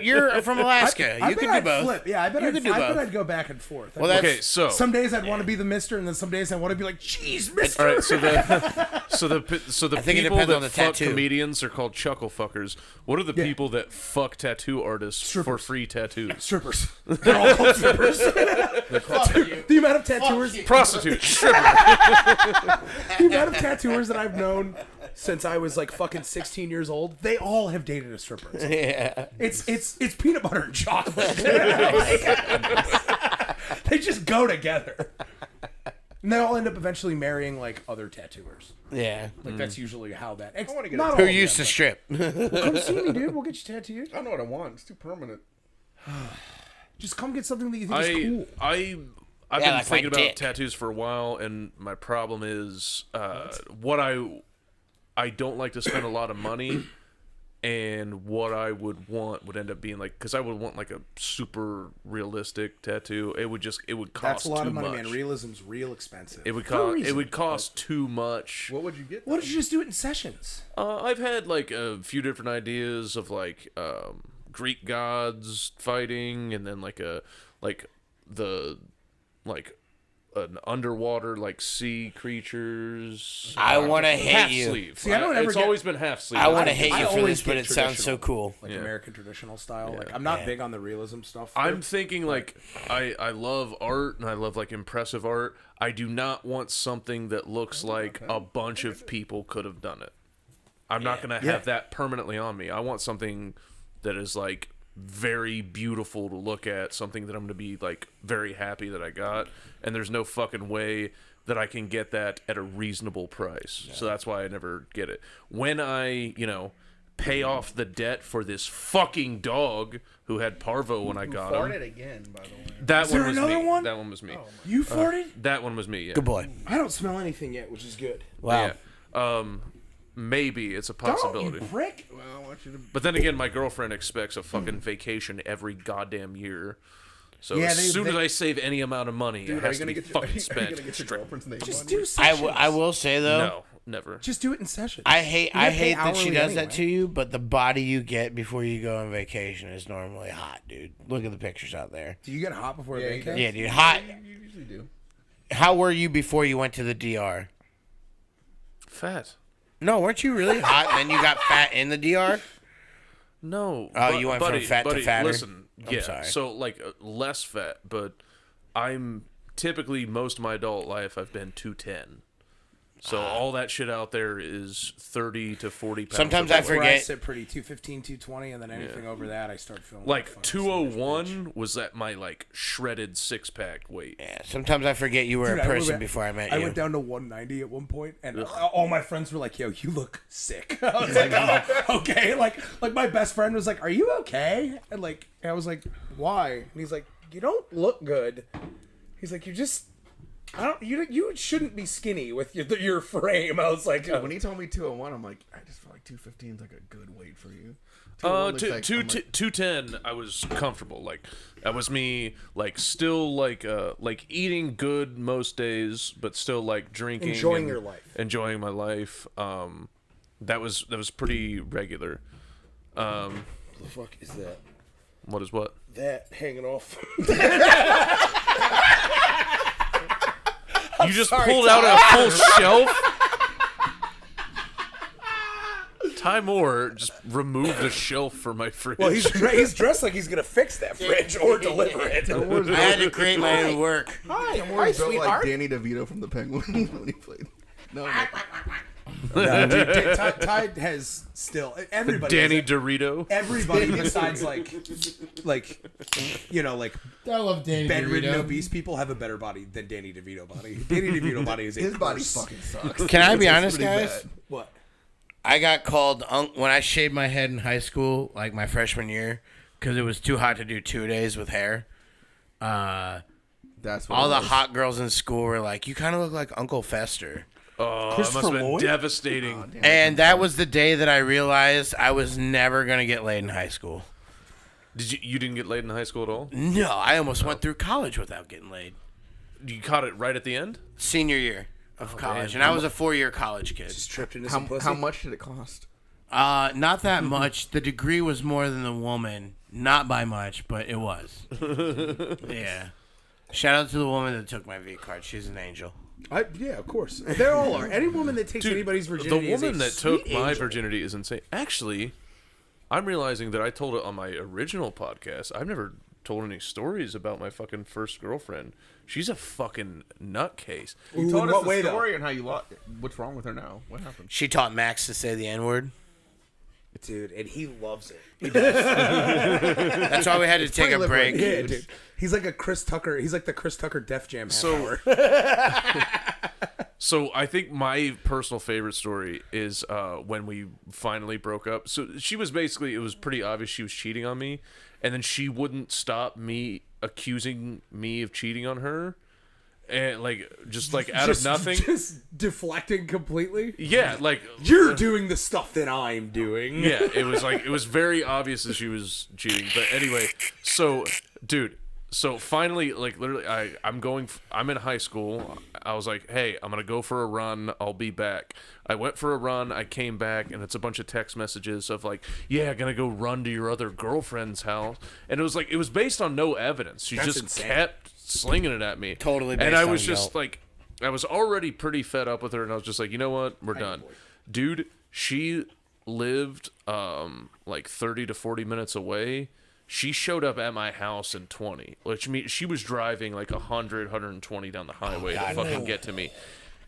You're from Alaska. I You bet can do I'd both. flip. Yeah, I bet You I'd, can do I bet both. I'd go back and forth. Well, that's Okay, so some days I'd want to be the mister, and then some days I want to be like, "Jeez, mister." all right, so the think it people depends that on the fuck tattoo. comedians are called chuckle fuckers. What are the people that fuck tattoo artists for Strippers. free tattoos? Strippers. They're all called strippers. The amount of tattooers, Prostitutes, stripper. the amount of tattooers that I've known since I was like fucking 16 years old, they all have dated a stripper. Yeah. It's peanut butter and chocolate. They just go together. And they all end up eventually marrying like other tattooers. Yeah. Like that's usually how that. wanna get not a- all Who of used to them, strip? but come see me, dude. We'll get you tattooed. I don't know what I want. It's too permanent. Just come get something that you think is cool. I've Yeah, been like thinking my about dick. tattoos for a while, and my problem is what I don't like to spend a lot of money, and what I would want would end up being like, because I would want like a super realistic tattoo. It would cost That's a lot too of money, much. man. Realism's real expensive. It would For a cost. It reason. would cost too much. What would you get? Why don't you just do it in sessions? I've had like a few different ideas of like Greek gods fighting, and then an underwater sea creatures. I want to hate half you. sleeve. See, I don't ever it's get- always been half sleeve. I want to hate I you for always this, but get it sounds so traditional. cool. Like Yeah. American traditional style. Like I'm not Yeah. big on the realism stuff. I'm thinking I love art and I love impressive art. I do not want something that looks like a bunch of people could have done it. I'm not going to have that permanently on me. I want something that is very beautiful to look at, something that I'm going to be very happy that I got, and there's no fucking way that I can get that at a reasonable price. So that's why I never get it. When I, pay off the debt for this fucking dog who had parvo when I got him. Farted again, by the way. That one there was another me. one? That one was me. You farted? That one was me. Yeah. Good boy. I don't smell anything yet, which is good. Wow. Yeah. Maybe it's a Don't, possibility. you prick. Well, I want you to. But then again, my girlfriend expects a fucking vacation every goddamn year. So Yeah, as they- soon as they- I save any amount of money, Dude, it are has you to gonna be get fucking are you spent. gonna get your girlfriend's name? Just on do you? sessions. I will say though, No, never. Just do it in sessions. I hate You get paid that she hourly does anyway. that to you, but the body you get before you go on vacation is normally hot, dude. Look at the pictures out there. Do you get hot before Yeah, a you vacation? Yeah, dude. Hot. You usually do. How were you before you went to the DR? Fat. No, weren't you really hot and then you got fat in the DR? No. Oh, you went from buddy, fat to buddy, fatter? Listen, I'm yeah. sorry. So less fat, but I'm typically most of my adult life I've been 210. So all that shit out there is 30 to 40 pounds. Sometimes of I That's where I forget- sit pretty 215, 220, and then anything over that, I start feeling fucking 201 was at my shredded 6-pack weight. Yeah, sometimes I forget you were Dude, a I person went- before I met I you. went down to 190 at one point, and all my friends were like, "Yo, you look sick." I was like, "Oh, okay." Like my best friend was like, "Are you okay?" And I was like, "Why?" And he's like, "You don't look good." He's like, "You just, I don't, you shouldn't be skinny with your frame." I was like, Dude, when he told me 201, I'm like, I just feel like 215 is like a good weight for you. 210, I was comfortable. That was me, still eating good most days, but still drinking, Enjoying and your life. enjoying my life. That was pretty regular. the fuck is that? What is what? That hanging off. You just pulled out a full shelf. Ty Moore just removed a shelf from my fridge. Well, he's dressed like he's gonna fix that fridge or deliver it. I had to create my own work. Hi, Built hi, like sweetheart. Danny DeVito from the Penguin when he played. No, No, dude, Ty has still everybody. Danny has- Dorito. Everybody besides I love Danny bedridden obese people have a better body than Danny DeVito body. Danny DeVito body is a his body curse. fucking sucks. Can I be It's honest, pretty guys? bad. What? I got called when I shaved my head in high school, my freshman year, because it was too hot to do 2 days with hair. That's what All it the was. hot girls in school were like, "You kind of look like Uncle Fester." Oh, that Christopher must have been Lloyd? devastating. Damn. And that was the day that I realized I was never gonna get laid in high school. You didn't get laid in high school at all? No, I almost went through college without getting laid. You caught it right at the end? Senior year of college, damn. and I was a 4-year college kid. Just tripped into some pussy. How much did it cost? Not that much. The degree was more than the woman, not by much, but it was. Yeah. Shout out to the woman that took my V card. She's an angel. Yeah, of course. They all are. Any woman that takes anybody's virginity. The woman is a that took sweet my angel. virginity is insane. Actually, I'm realizing that I told it on my original podcast. I've never told any stories about my fucking first girlfriend. She's a fucking nutcase. You Ooh, told in us what the way, though? story and how you lost. What's wrong with her now? What happened? She taught Max to say the N-word. Dude, and he loves it. That's why we had to take a break. Yeah, dude. He's like a Chris Tucker. He's like the Chris Tucker Def Jam half So- hour. So I think my personal favorite story is when we finally broke up. So she was basically, it was pretty obvious she was cheating on me, and then she wouldn't stop me accusing me of cheating on her, and just out of nothing. Just deflecting completely. Yeah, You're doing the stuff that I'm doing. yeah, it was very obvious that she was cheating. But anyway, so dude, So finally, like literally, I'm in high school. I was like, hey, I'm gonna go for a run. I'll be back. I went for a run. I came back, and it's a bunch of text messages of like, yeah, gonna go run to your other girlfriend's house. And it was based on no evidence. She just insane. kept slinging it at me. Totally based And I on was just no. like, I was already pretty fed up with her, and I was just like, you know what, we're done, dude. She lived like 30 to 40 minutes away. She showed up at my house in 20, which means she was driving like 100, 120 down the highway to fucking get to me.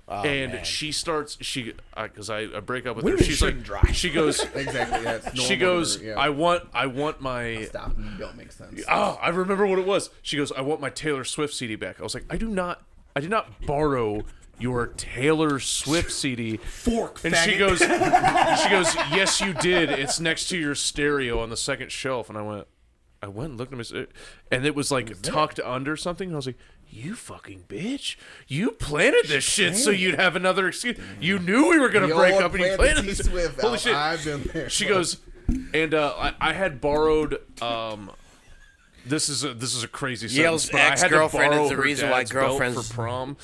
And man. she starts, because I break up with Women her. She's shouldn't like, drive. she goes, Exactly. That's normal. she goes, Yeah. I want my. Stop. You don't make sense. Oh, I remember what it was. She goes, I want my Taylor Swift CD back. I was like, I did not borrow your Taylor Swift CD. Fork, And faggot. she goes, yes, you did. It's next to your stereo on the second shelf. And I went and looked at my, and it was like tucked under something. And I was like, you fucking bitch. You planted this shit so you'd have another excuse. You knew we were going to break up and you planted this. Swift Holy shit. I've been there. She goes, and I had borrowed, this is a crazy Yale's sentence, but I had to ex-girlfriend borrow is the her reason why dad's belt girlfriends- for prom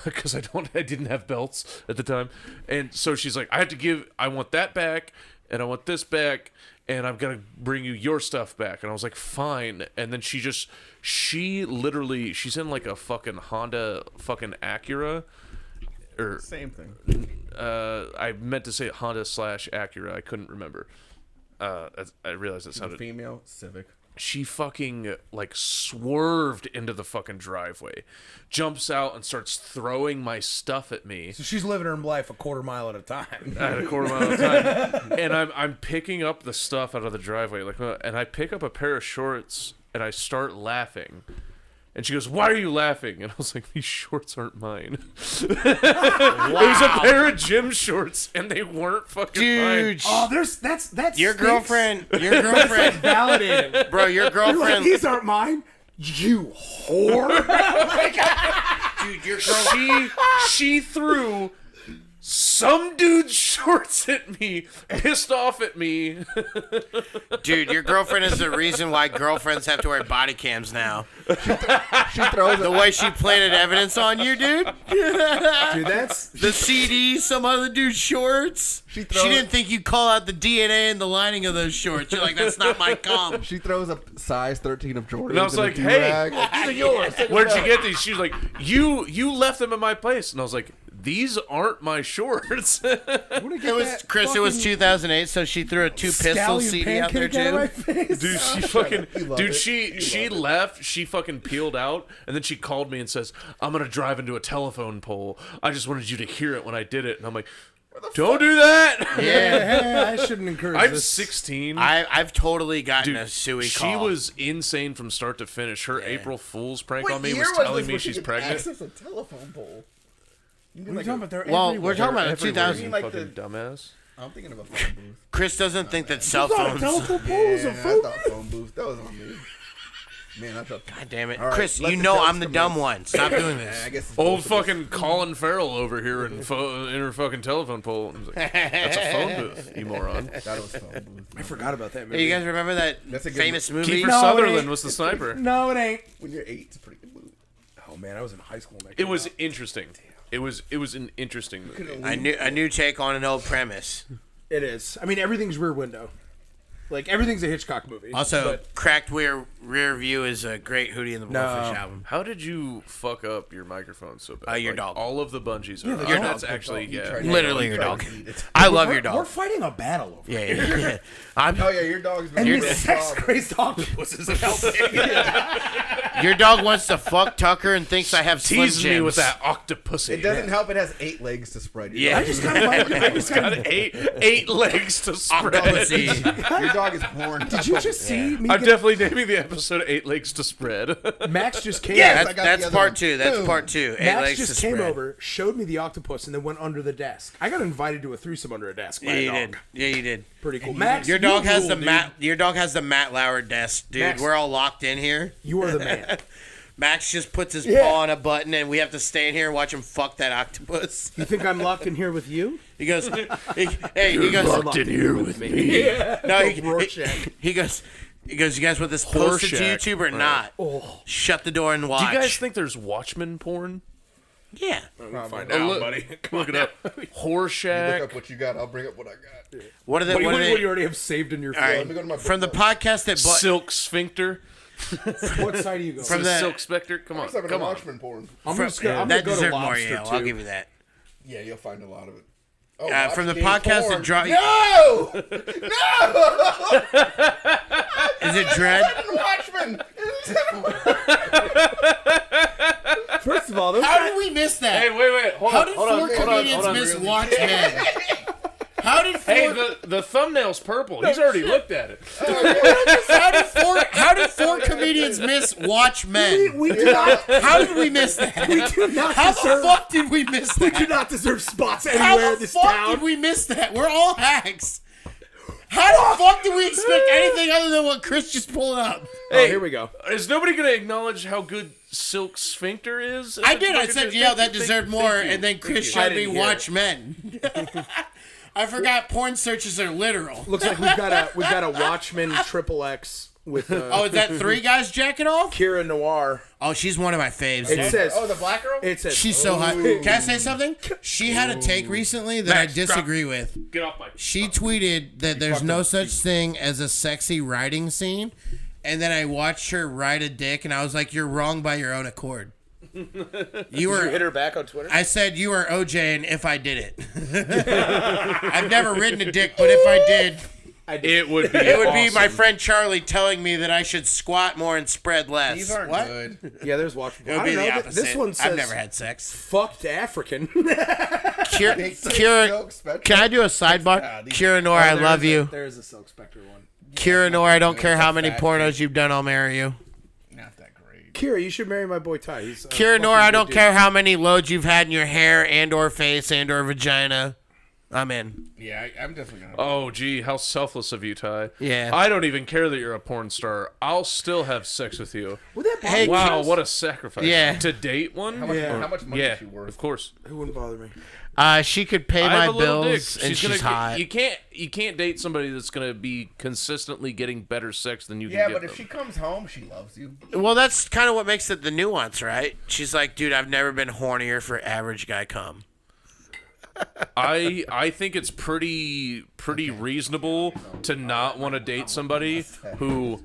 because I didn't have belts at the time, and so she's like, I want that back, and I want this back, and I'm gonna bring you your stuff back, and I was like, fine, and then she's in like a fucking Honda fucking Acura, or Same thing. I meant to say Honda / Acura, I couldn't remember. I realized it sounded. Female Civic. She fucking like swerved into the fucking driveway, jumps out and starts throwing my stuff at me So she's living her life a quarter mile at a time. at a quarter mile at a time. And I'm picking up the stuff out of the driveway, like, and I pick up a pair of shorts and I start laughing. And she goes, "Why are you laughing?" And I was like, "These shorts aren't mine." It was a pair of gym shorts, and they weren't fucking mine. Dude, Oh, that's your stinks. girlfriend, Validated. bro, your You're like, girlfriend, these aren't mine. You whore. dude, your girlfriend. She threw some dude's shorts at me, pissed off at me. Dude, your girlfriend is the reason why girlfriends have to wear body cams now. She throws The way she planted evidence on you, dude. Dude, that's The CD, some other dude's shorts. She didn't think you'd call out the DNA in the lining of those shorts. You're like, that's not my cum. She throws a size 13 of Jordans. And I was in a like, do-rag. "Hey, these are yours. Where'd you get these?" She was like, "You left them in my place." And I was like, "These aren't my shorts." It was Chris. It was 2008, so she threw a two pistol CD out there too. Dude, she fucking, love dude, it. she left. She fucking peeled out, and then she called me and says, "I'm gonna drive into a telephone pole. I just wanted you to hear it when I did it." And I'm like, "Don't do that." Yeah, Hey, I shouldn't encourage I'm this. 16. I've totally gotten Dude, a suey she call. was insane from start to finish. Her April Fool's prank on me year was was telling this me when she she's could pregnant. access a telephone pole? You mean What are you talking about? They're Well, everywhere. we're talking about Everywhere, 2000. you like fucking the- dumbass. I'm thinking of a phone booth. Chris doesn't think that cell Not a phones. telephone pole is a I phone. thought phone booth. That was on me. Man, I thought. God damn it, All right, Chris! let You the know jokes I'm the commence. dumb one. Stop doing I this. guess it's Old both of us. fucking Colin Farrell over here in her fucking telephone pole. I was like, that's a phone booth, you moron. That was phone booth. I forgot about that movie. Hey, you guys remember that That's a good famous movie. movie? Kiefer No, it Sutherland ain't. was the sniper. No, it ain't. When you're 8, it's a pretty good movie. Oh man, I was in high school. When that It came was out. interesting. It was an interesting movie. A new take on an old premise. It is. I mean, everything's Rear Window. Like everything's a Hitchcock movie. Also, but Cracked Rear View is a great Hootie and the Blowfish album. How did you fuck up your microphone so bad? Your Like, dog. All of the bungees are. the dog. That's actually Literally your dog. It. I love your we're dog. fighting a battle over. Yeah. I'm, Oh yeah, your dog's been And your this sex crazed octopus is helping. your dog wants to fuck Tucker and thinks I have Slim teasing me Jims. with that octopusy. It doesn't help. It has 8 legs to spread. Your Yeah. dog- I just kind of like. I just Got kind of. eight legs to spread. Octopusy. Your dog is born. Did you just see me? I'm Get, definitely naming the episode "8 Legs to Spread." Max just came. Yes, That's, I got that's the other part one. 2. That's Boom. part 2. 8 Max legs just to came spread. over, showed me the octopus, and then went under the desk. I got invited to a threesome under a desk by Yeah, a you dog. did. Yeah, you did. Pretty cool. Max, Your dog you has rule, the dude. Matt. Your dog has the Matt Lauer desk, dude. Max. We're all locked in here. You are the man. Max just puts his Yeah. paw on a button, and we have to stay in here and watch him fuck that octopus. You think I'm locked in here with you? He goes, he goes, in here with me. no, Rorschach. he goes, He goes, you guys want this posted to Horseshack. YouTube or not? Oh. Shut the door and watch. Do you guys think there's Watchmen porn? Yeah. Find Oh, out, look, buddy. look it up. Look Horseshack. up what you got. I'll bring up what I got. What are they? What What are do they? you already have saved in your phone? All right. Let me go to my From the bookmark. podcast that Silk Sphincter. What side are you going? From The the- Silk Spectre. Come on. Looks like a Come on. Watchmen porn. I'm from- just gonna, I'm that gonna go to deserved more. Lobster Yeah, too. I'll give you that. Yeah, you'll find a lot of it. Oh, From the watch gay podcast porn. that dropped. No! Is it Dread? Watchmen! First of all, those How did we miss that? Hey, wait. Hold How on. did Hold on. four Hold on. comedians Hold on. miss Watchmen? How did four? Hey, the thumbnail's purple. He's already looked at it. How did four comedians miss Watchmen? we do not. How did we miss that? We do not How the deserve. fuck did we miss We do that? not deserve spots How anywhere in the this fuck town. did we miss that? We're all hacks. How the fuck did we expect anything other than what Chris just pulled up? Oh, here we go. Is nobody going to acknowledge how good Silk Sphincter is? I did. I said, yeah, that Thank deserved you. more, Thank you. and then Chris I showed me didn't hear it. Watchmen. I forgot porn searches are literal. Looks like we've got a Watchmen XXX with Oh, is that three guys jacking off? Kira Noir. Oh, she's one of my faves, It dude. says. Oh, the black girl? It says. She's so hot. Can I say something? She had a take recently that Max, I disagree with. Get off my... She tweeted that there's no such thing as a sexy riding scene, and then I watched her ride a dick, and I was like, "You're wrong by your own accord." You Did you were. hit her back on Twitter? I said you are OJ, and if I did it, I've never ridden a dick, but if I did, It would be it would be my awesome. friend Charlie telling me that I should squat more and spread less. These aren't what? good. Yeah, there's Watchmen. It would I be don't the know. opposite. This one says. I've never had sex. Fucked African. Kira, Silk Spectre. can I do a sidebar? these- Kira Nor, I love you. There's a Silk Spectre one. Kira Nor, I don't care how many fat pornos you've done, I'll marry you. Not that great. Kira, you should marry my boy Ty. He's Kira Nor, I don't care how many loads you've had in your hair and or face and or vagina. I'm in. Yeah, I'm definitely gonna. Oh, gee, how selfless of you, Ty. Yeah. I don't even care that you're a porn star. I'll still have sex with you. Would that bother Hey, you? Wow, what a sacrifice. Yeah. To date one? How much, Yeah. how much money Yeah, is she worth? of course. Who wouldn't bother me? She could pay I my have a little dick. bills and she's gonna, hot. You can't date somebody that's gonna be consistently getting better sex than you can Yeah, give but them. if she comes home, she loves you. Well, that's kind of what makes it the nuance, right? She's like, dude, I've never been hornier for average guy cum. I think it's pretty reasonable to not want to date somebody who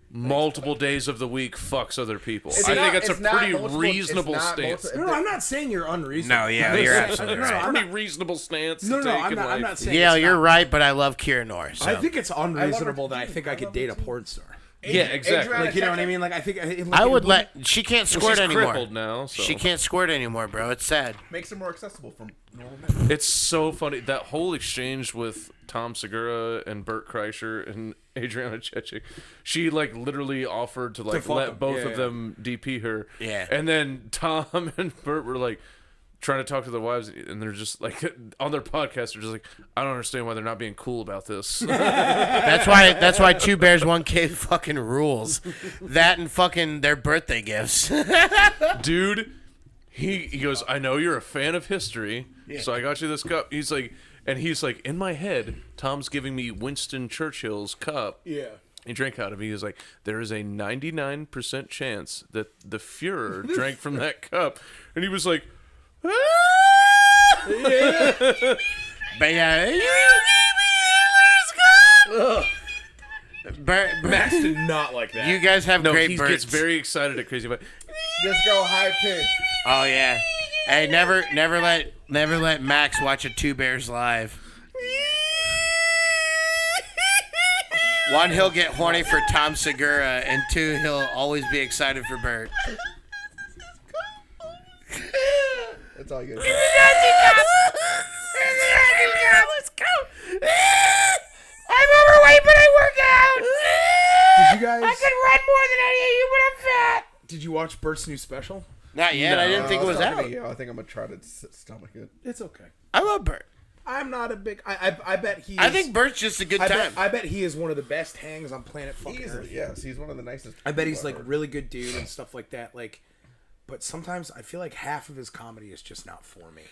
multiple days of the week fucks other people. It's I not- think that's a it's not pretty multiple- reasonable it's not stance. multiple- No, I'm not saying you're unreasonable. No, yeah, you're absolutely No, right. I'm Pretty not- reasonable stance No, to no, take I'm in not. I'm life. not saying. Yeah, it's you're not. right, but I love Kira Nor. So. I think it's unreasonable her that I think I could date a porn star. Yeah, exactly. Adriana Like, you know what I Checa? mean? Like, I think I would let. She can't Well, squirt she's anymore. crippled now, so. She can't squirt anymore, bro. It's sad. Makes her more accessible for normal men. It's so funny that whole exchange with Tom Segura and Bert Kreischer and Adriana Chechik. She like literally offered to fuck let them. both Yeah, of yeah. them DP her. Yeah. And then Tom and Bert were like trying to talk to their wives, and they're just like on their podcast. They're just like, I don't understand why they're not being cool about this. That's why Two Bears One Cave fucking rules. That and fucking their birthday gifts. Dude, he goes, I know you're a fan of history, so I got you this cup. He's like, in my head, Tom's giving me Winston Churchill's cup. Yeah. He drank out of it. He was like, there is a 99% chance that the Fuhrer drank from that cup. And he was like, ah! But yeah, Max did not like that. you guys have No, great he birds. gets very excited at Crazy But Just go high pitch. Oh yeah. Hey, never let Max watch a Two Bears live. One, he'll get horny for Tom Segura, and two, he'll always be excited for Bert. That's all you got. Let's go. I'm overweight, but I work out. Did you guys? run more than any of you, but I'm fat. Did you watch Bert's new special? Not yet. I didn't think it was out. Yeah, I think I'm gonna try to stomach it. It's okay. I love Bert. I'm not a big. I bet he. I is- think Bert's just a good I time. bet he is one of the best hangs on planet fucking Earth. Easily, yes. He's one of the nicest. I bet he's people like ever. really good dude and stuff like that. Like, but sometimes I feel like half of his comedy is just not for me.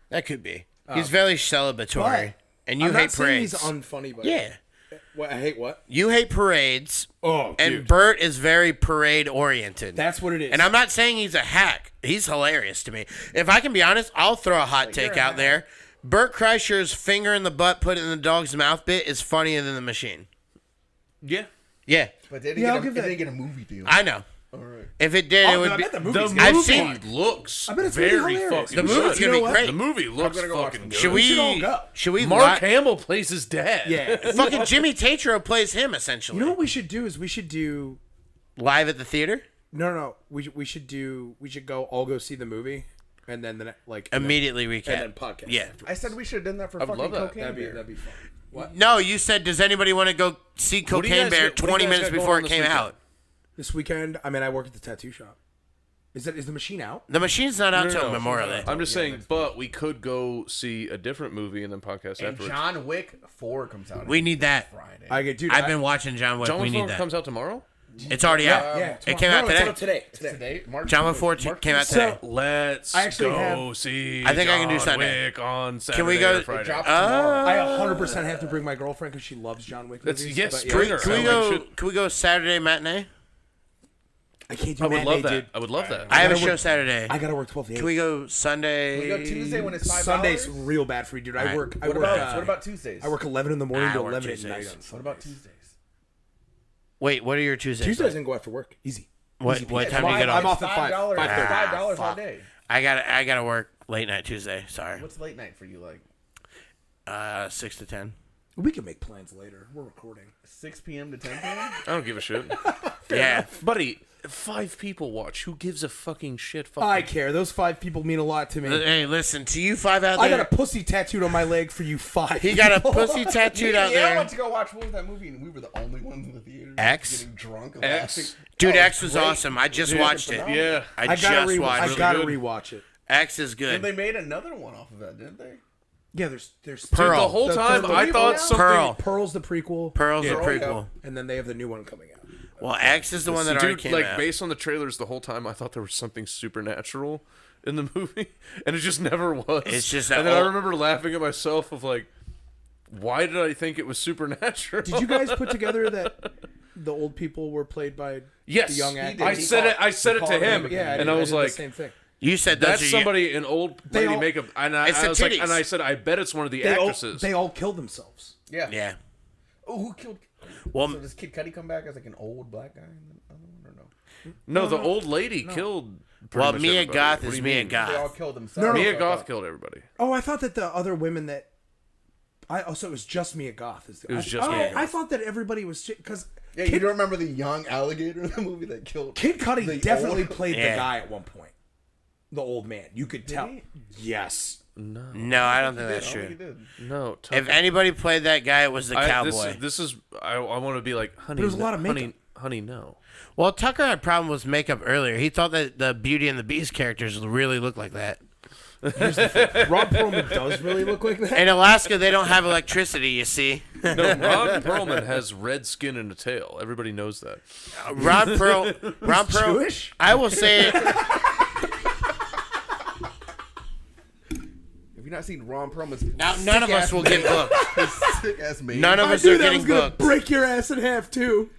That could be. He's very celebratory, But and you I'm hate not saying parades. he's unfunny, but Yeah. What, I hate what? You hate parades. Oh, and dude. Bert is very parade oriented. That's what it is. And I'm not saying he's a hack. He's hilarious to me. If I can be honest, I'll throw a hot take out there. Bert Kreischer's finger in the butt put it in the dog's mouth bit is funnier than the machine. Yeah. Yeah. But they Yeah, I'll didn't, give they that- didn't get a movie deal. I know. All right. If it did, it would I be. bet the The movie's movie I've good. seen- looks I bet it's gonna be very hilarious. fucking The movie's good. gonna be what? great. The movie looks gonna go watch fucking the good. Should We should all we? go. Should we? Mark Hamill plays his dad. Yeah. Fucking Jimmy Tatro plays him essentially. You know what we should do is we should do Live at the theater no we should go all go see the movie and then immediately recap. and then podcast. Yeah. I said we should have done that for I'd fucking love that. Cocaine Bear. That'd be fun. What? No, you said. Does anybody want to go see What do you Cocaine guys Bear got- what do you 20 guys minutes got going before on it this came weekend? out? This weekend, I mean, I work at the tattoo shop. Is the machine out? The machine's not out No, till no, Memorial Day. I'm just saying, but we could go see a different movie and then podcast And afterwards. John Wick 4 comes out. We need that. Friday. I've been watching John Wick. John We Wick need 4 that. comes out tomorrow? It's already out. Yeah, It came out today. Today. March John Wick 4 March came out 2nd. today. Let's I actually go have- see I think I can do John Sunday. Wick on Saturday Can we go? or Friday. drops tomorrow. I 100% have to bring my girlfriend because she loves John Wick That's- movies. yes, but bring her. Can we I go? should- Can we go Saturday matinee? I can't do I would matinee, love that. dude. I would love that. I have a gotta show work- Saturday. I gotta work 12 to 8. Can we go Sunday? We go Tuesday when it's $5. Sunday's real bad for you, dude. I Alright. work. I What work. about, what about Tuesdays? I work 11 in the morning I to work 11 at Tuesdays. night. On What about Tuesdays? Wait, what are your Tuesdays? Tuesdays like? didn't go after work. Easy. What time do you get I'm off? off at 5. $5. 5:30. $5 all fuck. day. I gotta work late night Tuesday. Sorry. What's late night for you? Like 6 to 10. We can make plans later. We're recording. 6 p.m. to 10 p.m. I don't give a shit. Yeah. Buddy, 5 people watch. Who gives a fucking shit? I care. Those 5 people mean a lot to me. Hey, listen, to you 5 out I there. got a pussy tattooed on my leg for you 5. He got a people. pussy tattooed out I there. went to go watch what was that movie, and we were the only ones in the theater. X? Getting drunk. And X. laughing. Dude, Oh, X was great. awesome. I just Dude, watched it. phenomenal. Yeah. I I just gotta watched I it. gotta good. rewatch it. X is And good. they made another one off of that, didn't they? Yeah, there's Pearl. The whole The- time the- I the- thought the- something. Pearl. Pearl's the prequel, Pearl's a Pearl, prequel. and then they have the new one coming out. Well, X is the one that Dude, already came like out. based on the trailers, the whole time I thought there was something supernatural in the movie, and it just never was. It's just and that then I old- remember laughing at myself of like, why did I think it was supernatural? Did you guys put together that the old people were played by Yes, the young He actors? did. I He said called- it. I said he it to called him, him. Yeah, and I did was the like, same thing. You said "That's those are somebody in old lady all- makeup." And It's I the was like, titties. and I said, "I bet it's one of the actresses." They all killed themselves. Yeah. Yeah. Oh, who killed? Well, So does Kid Cudi come back as like an old black guy in the other one or no? no, the old lady killed. pretty well, much Mia everybody. Goth What do is you Mia mean? They all Goth. killed themselves. No, Mia So I Goth thought- killed everybody. Oh, I thought that the other women that. So it was just Mia Goth. It was just Mia Goth. I thought that everybody was because Yeah, you don't remember the young alligator in the movie that killed Kid Cudi the definitely old- played Yeah. the guy at one point. The old man. You could tell. he? Yes. No, I don't think that's I don't think true. he did. No, If anybody played that guy, it was the cowboy. This is. I want to be like, honey. There was a lot of honey, no. Well, Tucker had a problem with makeup earlier. He thought that the Beauty and the Beast characters really looked like that. Rob Perlman does really look like that. In Alaska, they don't have electricity, you see. No, Ron Perlman has red skin and a tail. Everybody knows that. Ron Pearl. Jewish? I will say it. Have you not seen Ron Perlman's Now, none of us will get booked. sick ass mate? None of I us knew are that getting was gonna booked. break your ass in half too.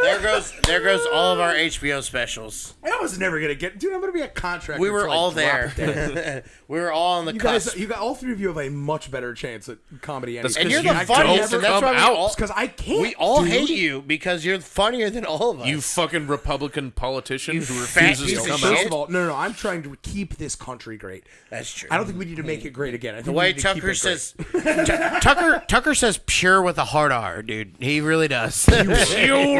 There goes all of our HBO specials. I was never gonna get. Dude, I'm gonna be a contractor. We were until I all drop there. dead. We were all on the You cusp. guys, all three of you have a much better chance at comedy. That's And because you're the you funniest, don't and that's come why we out. all, because I can't. we all dude. hate you because you're funnier than all of us. You fucking Republican politician You who fat refuses piece to of come shit. First out. of all, no. I'm trying to keep this country great. That's true. I don't think we need to make it great again. I think The we way need to keep Tucker it says, Tucker says pure with a hard R, dude. He really does. Pure.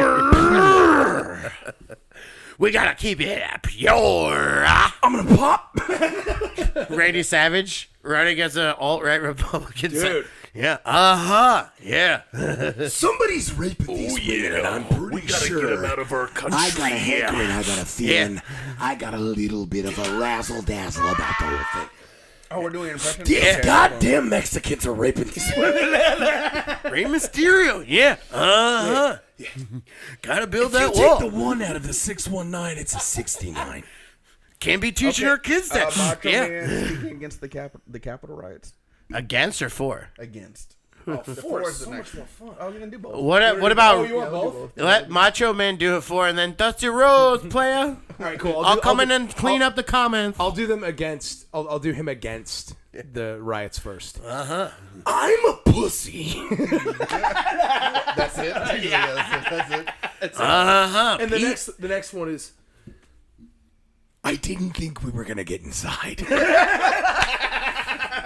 We gotta keep it pure. I'm gonna pop. Randy Savage running against an alt-right Republican. Dude. Yeah. Yeah. Somebody's raping these women, and I'm pretty sure. of our country. I got a hankering, I got a feeling, I got a little bit of a razzle dazzle about the whole thing. Oh, we're doing an impression. These Okay. goddamn Mexicans are raping these women. Rey Mysterio. Yeah. Gotta build that If you wall. take the 1 out of the 619, it's a 69. Can't be teaching our kids that. Macho Yeah. Man speaking against the Capitol riots. Against or for? Against. Oh, The four four is is the so next much more fun. Oh, you're gonna do both. What Oh, about you want both? let Macho Man do it 4 and then Dusty Rhodes, player? All right, cool. I'll come in and clean up the comments. I'll do them against. I'll do him against the riots first. I'm a pussy. That's it. That's it. And the next one is. I didn't think we were gonna get inside.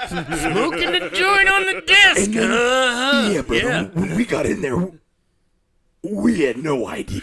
Smoking the joint on the desk. Yeah, but when we got in there, we had no idea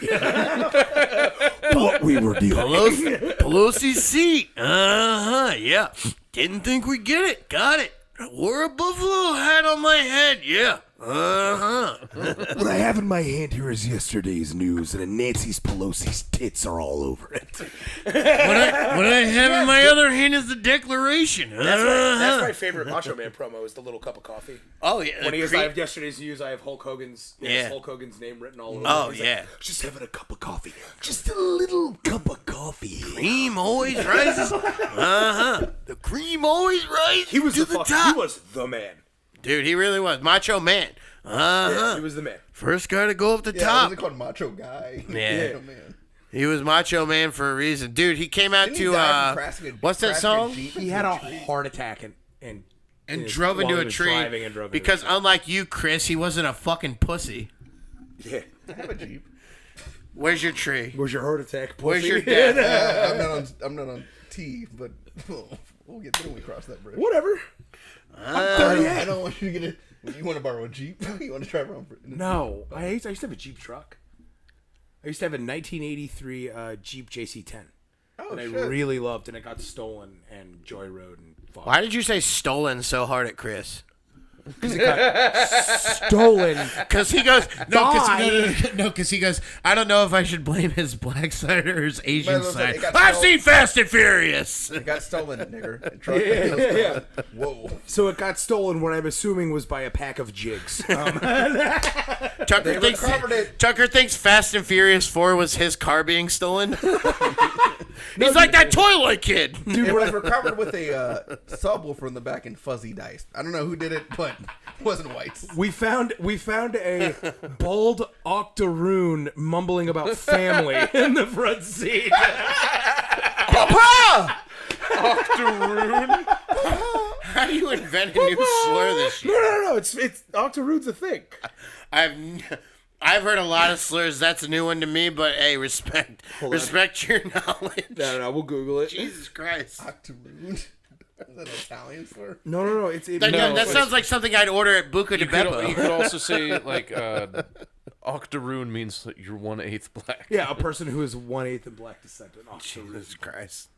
what we were doing. Pelosi's seat. Yeah. Didn't think we'd get it. Got it. Wore a buffalo hat on my head. Yeah. What I have in my hand here is yesterday's news, and Nancy Pelosi's tits are all over it. What I have in my other hand is the Declaration. That's my favorite Macho Man promo. Is the little cup of coffee. Oh yeah. When he goes, I have yesterday's news. I have Hulk Hogan's. Yeah. Hulk Hogan's name written all over. Oh it. He's yeah. like, Just having a cup of coffee. Just a little cup of coffee. Cream always rises. The cream always rises he was to the the fuck. top. He was the man. Dude, he really was. Macho Man. Yeah, he was the man. First guy to go up the Yeah, top. was it called Macho Guy? Yeah. Oh, man. He was Macho Man for a reason. Dude, he came out Didn't he to die from crashing a- what's that crashing a song? Jeep He into had a tree? heart attack and Drove while into he a was tree. driving and drove into a Because tree. unlike you, Chris, he wasn't a fucking pussy. Yeah. I have a Jeep. Where's your tree? Where's your heart attack? Where's pussy? your dad? I'm not on T, but we'll get there when we cross that bridge. Whatever. I don't want you to get it. You want to borrow a Jeep? You want to drive around? No, I used to have a Jeep truck. I used to have a 1983 Jeep JC10 Oh, that I shit. really loved, and it got stolen and Joy Road and fucked. Why did you say stolen so hard at Chris? Because it got stolen. Because he goes, because he goes, I don't know if I should blame his black side or his Asian Might as well say side. it got I've stolen. seen Fast and Furious. It got stolen, nigger. Truck Yeah, got yeah, stolen. Whoa. So it got stolen. What I'm assuming was by a pack of jigs. Tucker thinks recovered it. Tucker thinks Fast and Furious 4 was his car being stolen. He's like that toilet kid. It was recovered with a subwoofer in the back and fuzzy dice. I don't know who did it, but it wasn't whites. we found a bald octoroon mumbling about family in the front seat. How do you invent a new slur this year? No. It's octoroon's a thing. I've heard a lot of slurs. That's a new one to me, but hey, respect your knowledge. No. We'll Google it. Jesus Christ. Octoroon. Is that an Italian slur? No. That sounds like something I'd order at Buca de You Beppo. could also say like octoroon means that you're 1/8 black. Yeah, a person who is 1/8 in black descent. An octoroon. Jesus Christ.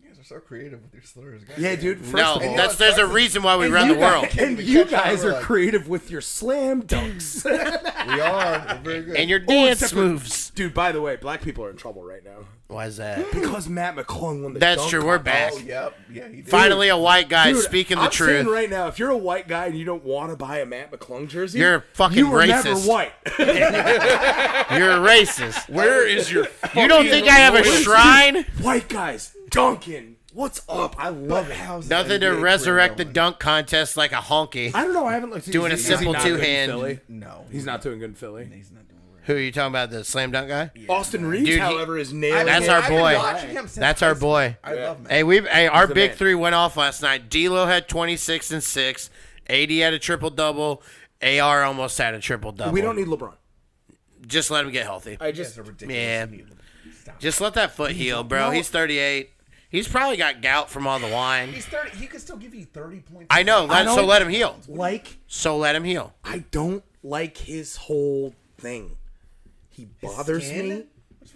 You guys are so creative with your slurs. guys. Yeah, dude. First No, of all, there's a reason why we run the world. And We you catch on, guys we're are like- creative with your slam dunks. We are. We're very good. And your dance except for- moves. Dude, by the way, black people are in trouble right now. Why is that? Because Matt McClung won the That's dunk true. We're contest. back. Oh, yep. Yeah, he did. Finally, a white guy Dude, speaking the I'm saying truth. right now, if you're a white guy and you don't want to buy a Matt McClung jersey, You're fucking you were racist. never white. You're a racist. Where is your? You don't think I have a shrine? White guys, Duncan, what's up? I love it. How's Nothing to NBA career resurrect the going? dunk contest like a honky. I don't know. I haven't looked. Doing a is he simple not good in two-hand. Philly? No. He's not doing good in Philly. He's not doing right. Who are you talking about? The slam dunk guy? Austin Reeves, Dude, he- however, is nailing That's it. our I've been boy. watching him since That's our high school. boy. I love him. Hey, our the big man. three went off last night. D'Lo had 26 and 6. AD had a triple double. AR almost had a triple double. We don't need LeBron. Just let him get healthy. I You just guys are ridiculous. Yeah. You need to stop. Just let that foot heal, bro. no. He's 38. He's probably got gout from all the wine. He's 30. He could still give you 30 points. I know. I So don't- let him heal. like. So let him heal. I don't like his whole thing. He bothers skin? me.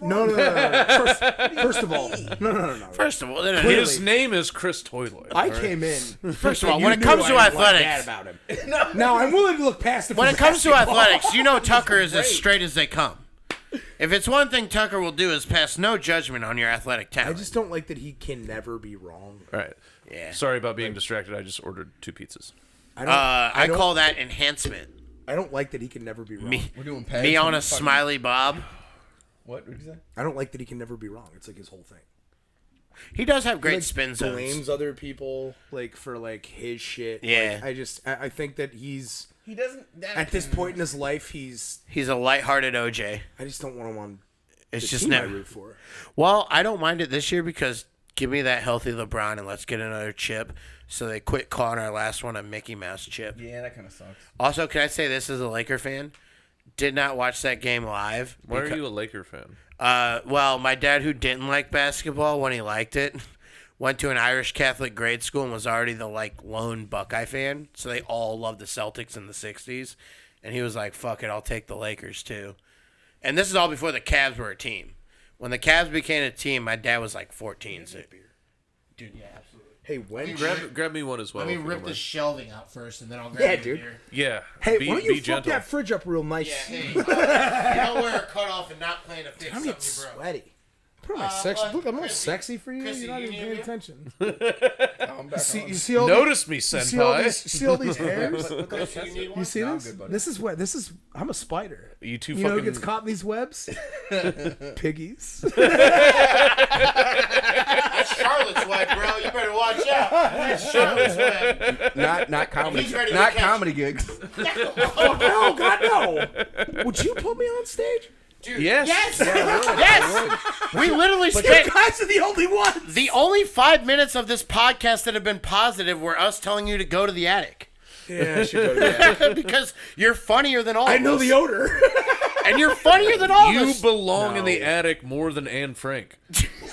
No. First of all, no. First of all, His name is Chris Toilet. I came in. First of all, and when you it knew comes to I didn't like athletics, that about him. Now I'm willing to look past it. when for it comes to basketball. athletics, you know Tucker is as straight as they come. If it's one thing Tucker will do is pass no judgment on your athletic I talent. just don't like that he can never be wrong. All right. Yeah. Sorry about being distracted. I just ordered 2 pizzas. I call that enhancement. I don't like that he can never be wrong. Me, We're doing pads me from on a fucking- smiley bob. What did you say? I don't like that he can never be wrong. It's like his whole thing. He does have great Like, spin zones. blames other people like for like his shit. Yeah. Like, I think that he's He doesn't. at this point in his life he's He's a lighthearted OJ. I just don't want him on It's the just team I never. root for. Well, I don't mind it this year because give me that healthy LeBron and let's get another chip. So they quit calling our last one a Mickey Mouse chip. Yeah, that kind of sucks. Also, can I say this as a Laker fan? Did not watch that game live. Why are you a Laker fan? Well, my dad, who didn't like basketball when he liked it, went to an Irish Catholic grade school and was already the lone Buckeye fan. So they all loved the Celtics in the '60s, and he was like, "Fuck it, I'll take the Lakers too." And this is all before the Cavs were a team. When the Cavs became a team, my dad was like 14. So, dude, yeah, absolutely. Hey, when Grab me one as well. Let me if you rip don't the mind. shelving out first, and then I'll grab Yeah, you a dude. beer. Yeah. Hey, be, why don't you be fuck gentle. that fridge up real nice? Yeah, hey, you don't wear a cutoff and not playing a fix I'm something getting you broke. sweaty. Put on my sexy. what? Look, I'm not Chrissy. sexy for you. Chrissy, You're not you even need paying a attention. I'm back on. You see all Notice me, you see all senpai. these, you see all these hairs? You need one? You see No, I'm this? good, buddy. This is what this is. I'm a spider. You two You know who fucking. gets caught in these webs? Piggies. That's Charlotte's web, bro. You better watch out. That's Charlotte's web. Not comedy. He's ready to Not catch comedy gigs. Oh no, God no! Would you put me on stage? Dude, Yes. yes. We literally You spent guys are the only ones. the only 5 minutes of this podcast that have been positive were us telling you to go to the attic. Yeah, I should go to that. Because you're funnier than all I of know us. the odor. And you're funnier than all of You us. belong in the attic more than Anne Frank.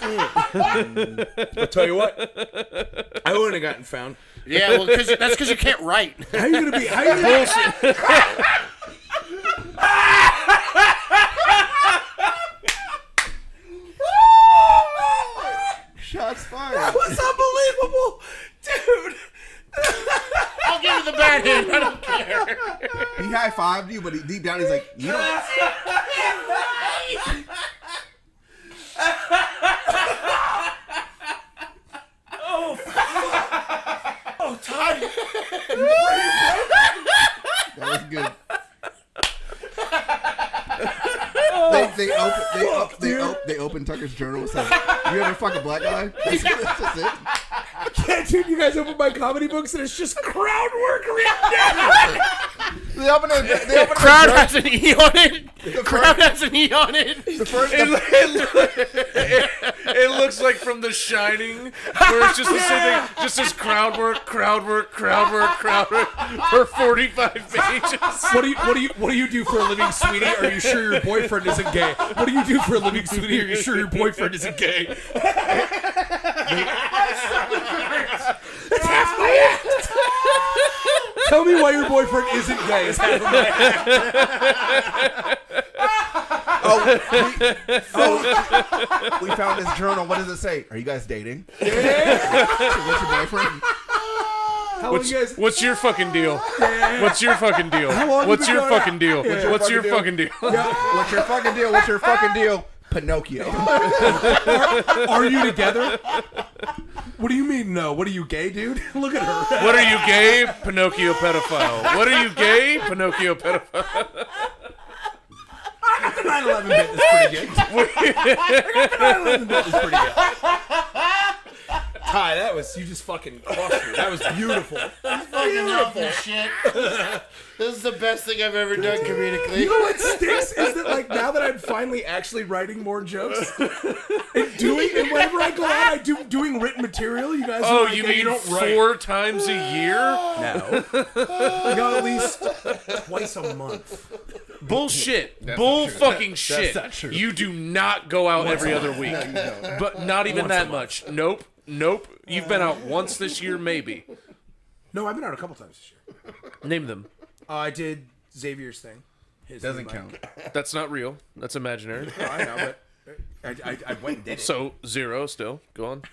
I'll tell you what. I wouldn't have gotten found. Yeah, well, that's because you can't write. How you gonna be? How you gonna Shots fired. That was unbelievable, dude. I'll give you the bad hand. I don't care. He high fived you, but deep down he's like, you don't. Oh, Todd. That was good. They opened Tucker's journal and said, "You ever fuck a black guy?" That's it. Yeah, dude, you guys open my comedy books and it's just crowd work around there. They opened a Crowd has an E on it. Crowd has an E on it. the first. It looks like from The Shining, where it's just the same thing, just this crowd work for 45 pages. What do you do for a living, sweetie? Are you sure your boyfriend isn't gay? What do you do for a living, sweetie? Are you sure your boyfriend isn't gay? That's half my act. Tell me why your boyfriend isn't gay. Is half of my act. We found this journal. What does it say? Are you guys dating? What's your boyfriend? How long you guys? What's your fucking deal? What's your fucking deal? long What's you your been going fucking out? deal? Yeah. What's your fucking deal? What's your fucking deal? What's your fucking deal? Pinocchio. Are you together? What do you mean no? What are you gay, dude? Look at her. What are you, gay? Pinocchio pedophile. What are you, gay? Pinocchio pedophile. I got the 9/11 bit that's pretty good. I got the 9/11 bit that's pretty good. Ty, that was you just fucking crushed me. That was beautiful. Beautiful shit. This is the best thing I've ever done comedically. You know what stinks is that like now that I'm finally actually writing more jokes and whenever I go out, doing written material. You guys, Oh, are like, you "Hey, mean don't write." 4 times a year? No, I got at least twice a month. Bullshit. That's Bull not true. fucking shit. not true. You do not go out every other week. No, you don't. But not even that much. Nope. You've been out once this year, maybe. No, I've been out a couple times this year. Name them. I did Xavier's thing. His Doesn't thing, count. That's not real. That's imaginary. No, I know, but I went and did it. So 0 still. Go on.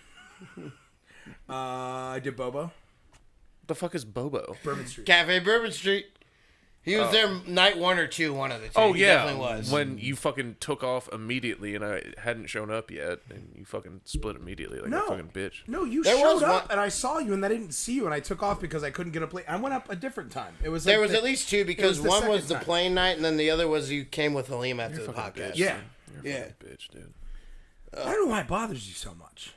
I did Bobo. The fuck is Bobo? Bourbon Street. Cafe Bourbon Street. He was there night 1 or 2, one of the two. Oh He yeah, definitely was. when you fucking took off immediately and I hadn't shown up yet, and you fucking split immediately like a fucking bitch. No, you There showed was up one- and I saw you and I didn't see you and I took off because I couldn't get a plane. I went up a different time. It was like There was at least 2 because was the one was second the time. plane night and then the other was you came with Halim after the podcast. Yeah. You're a Yeah. fucking bitch, dude. I don't know why it bothers you so much.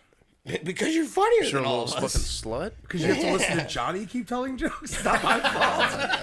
Because you're funnier You're than a all little of fucking us. slut. Because you have to listen to Johnny keep telling jokes. It's not my fault.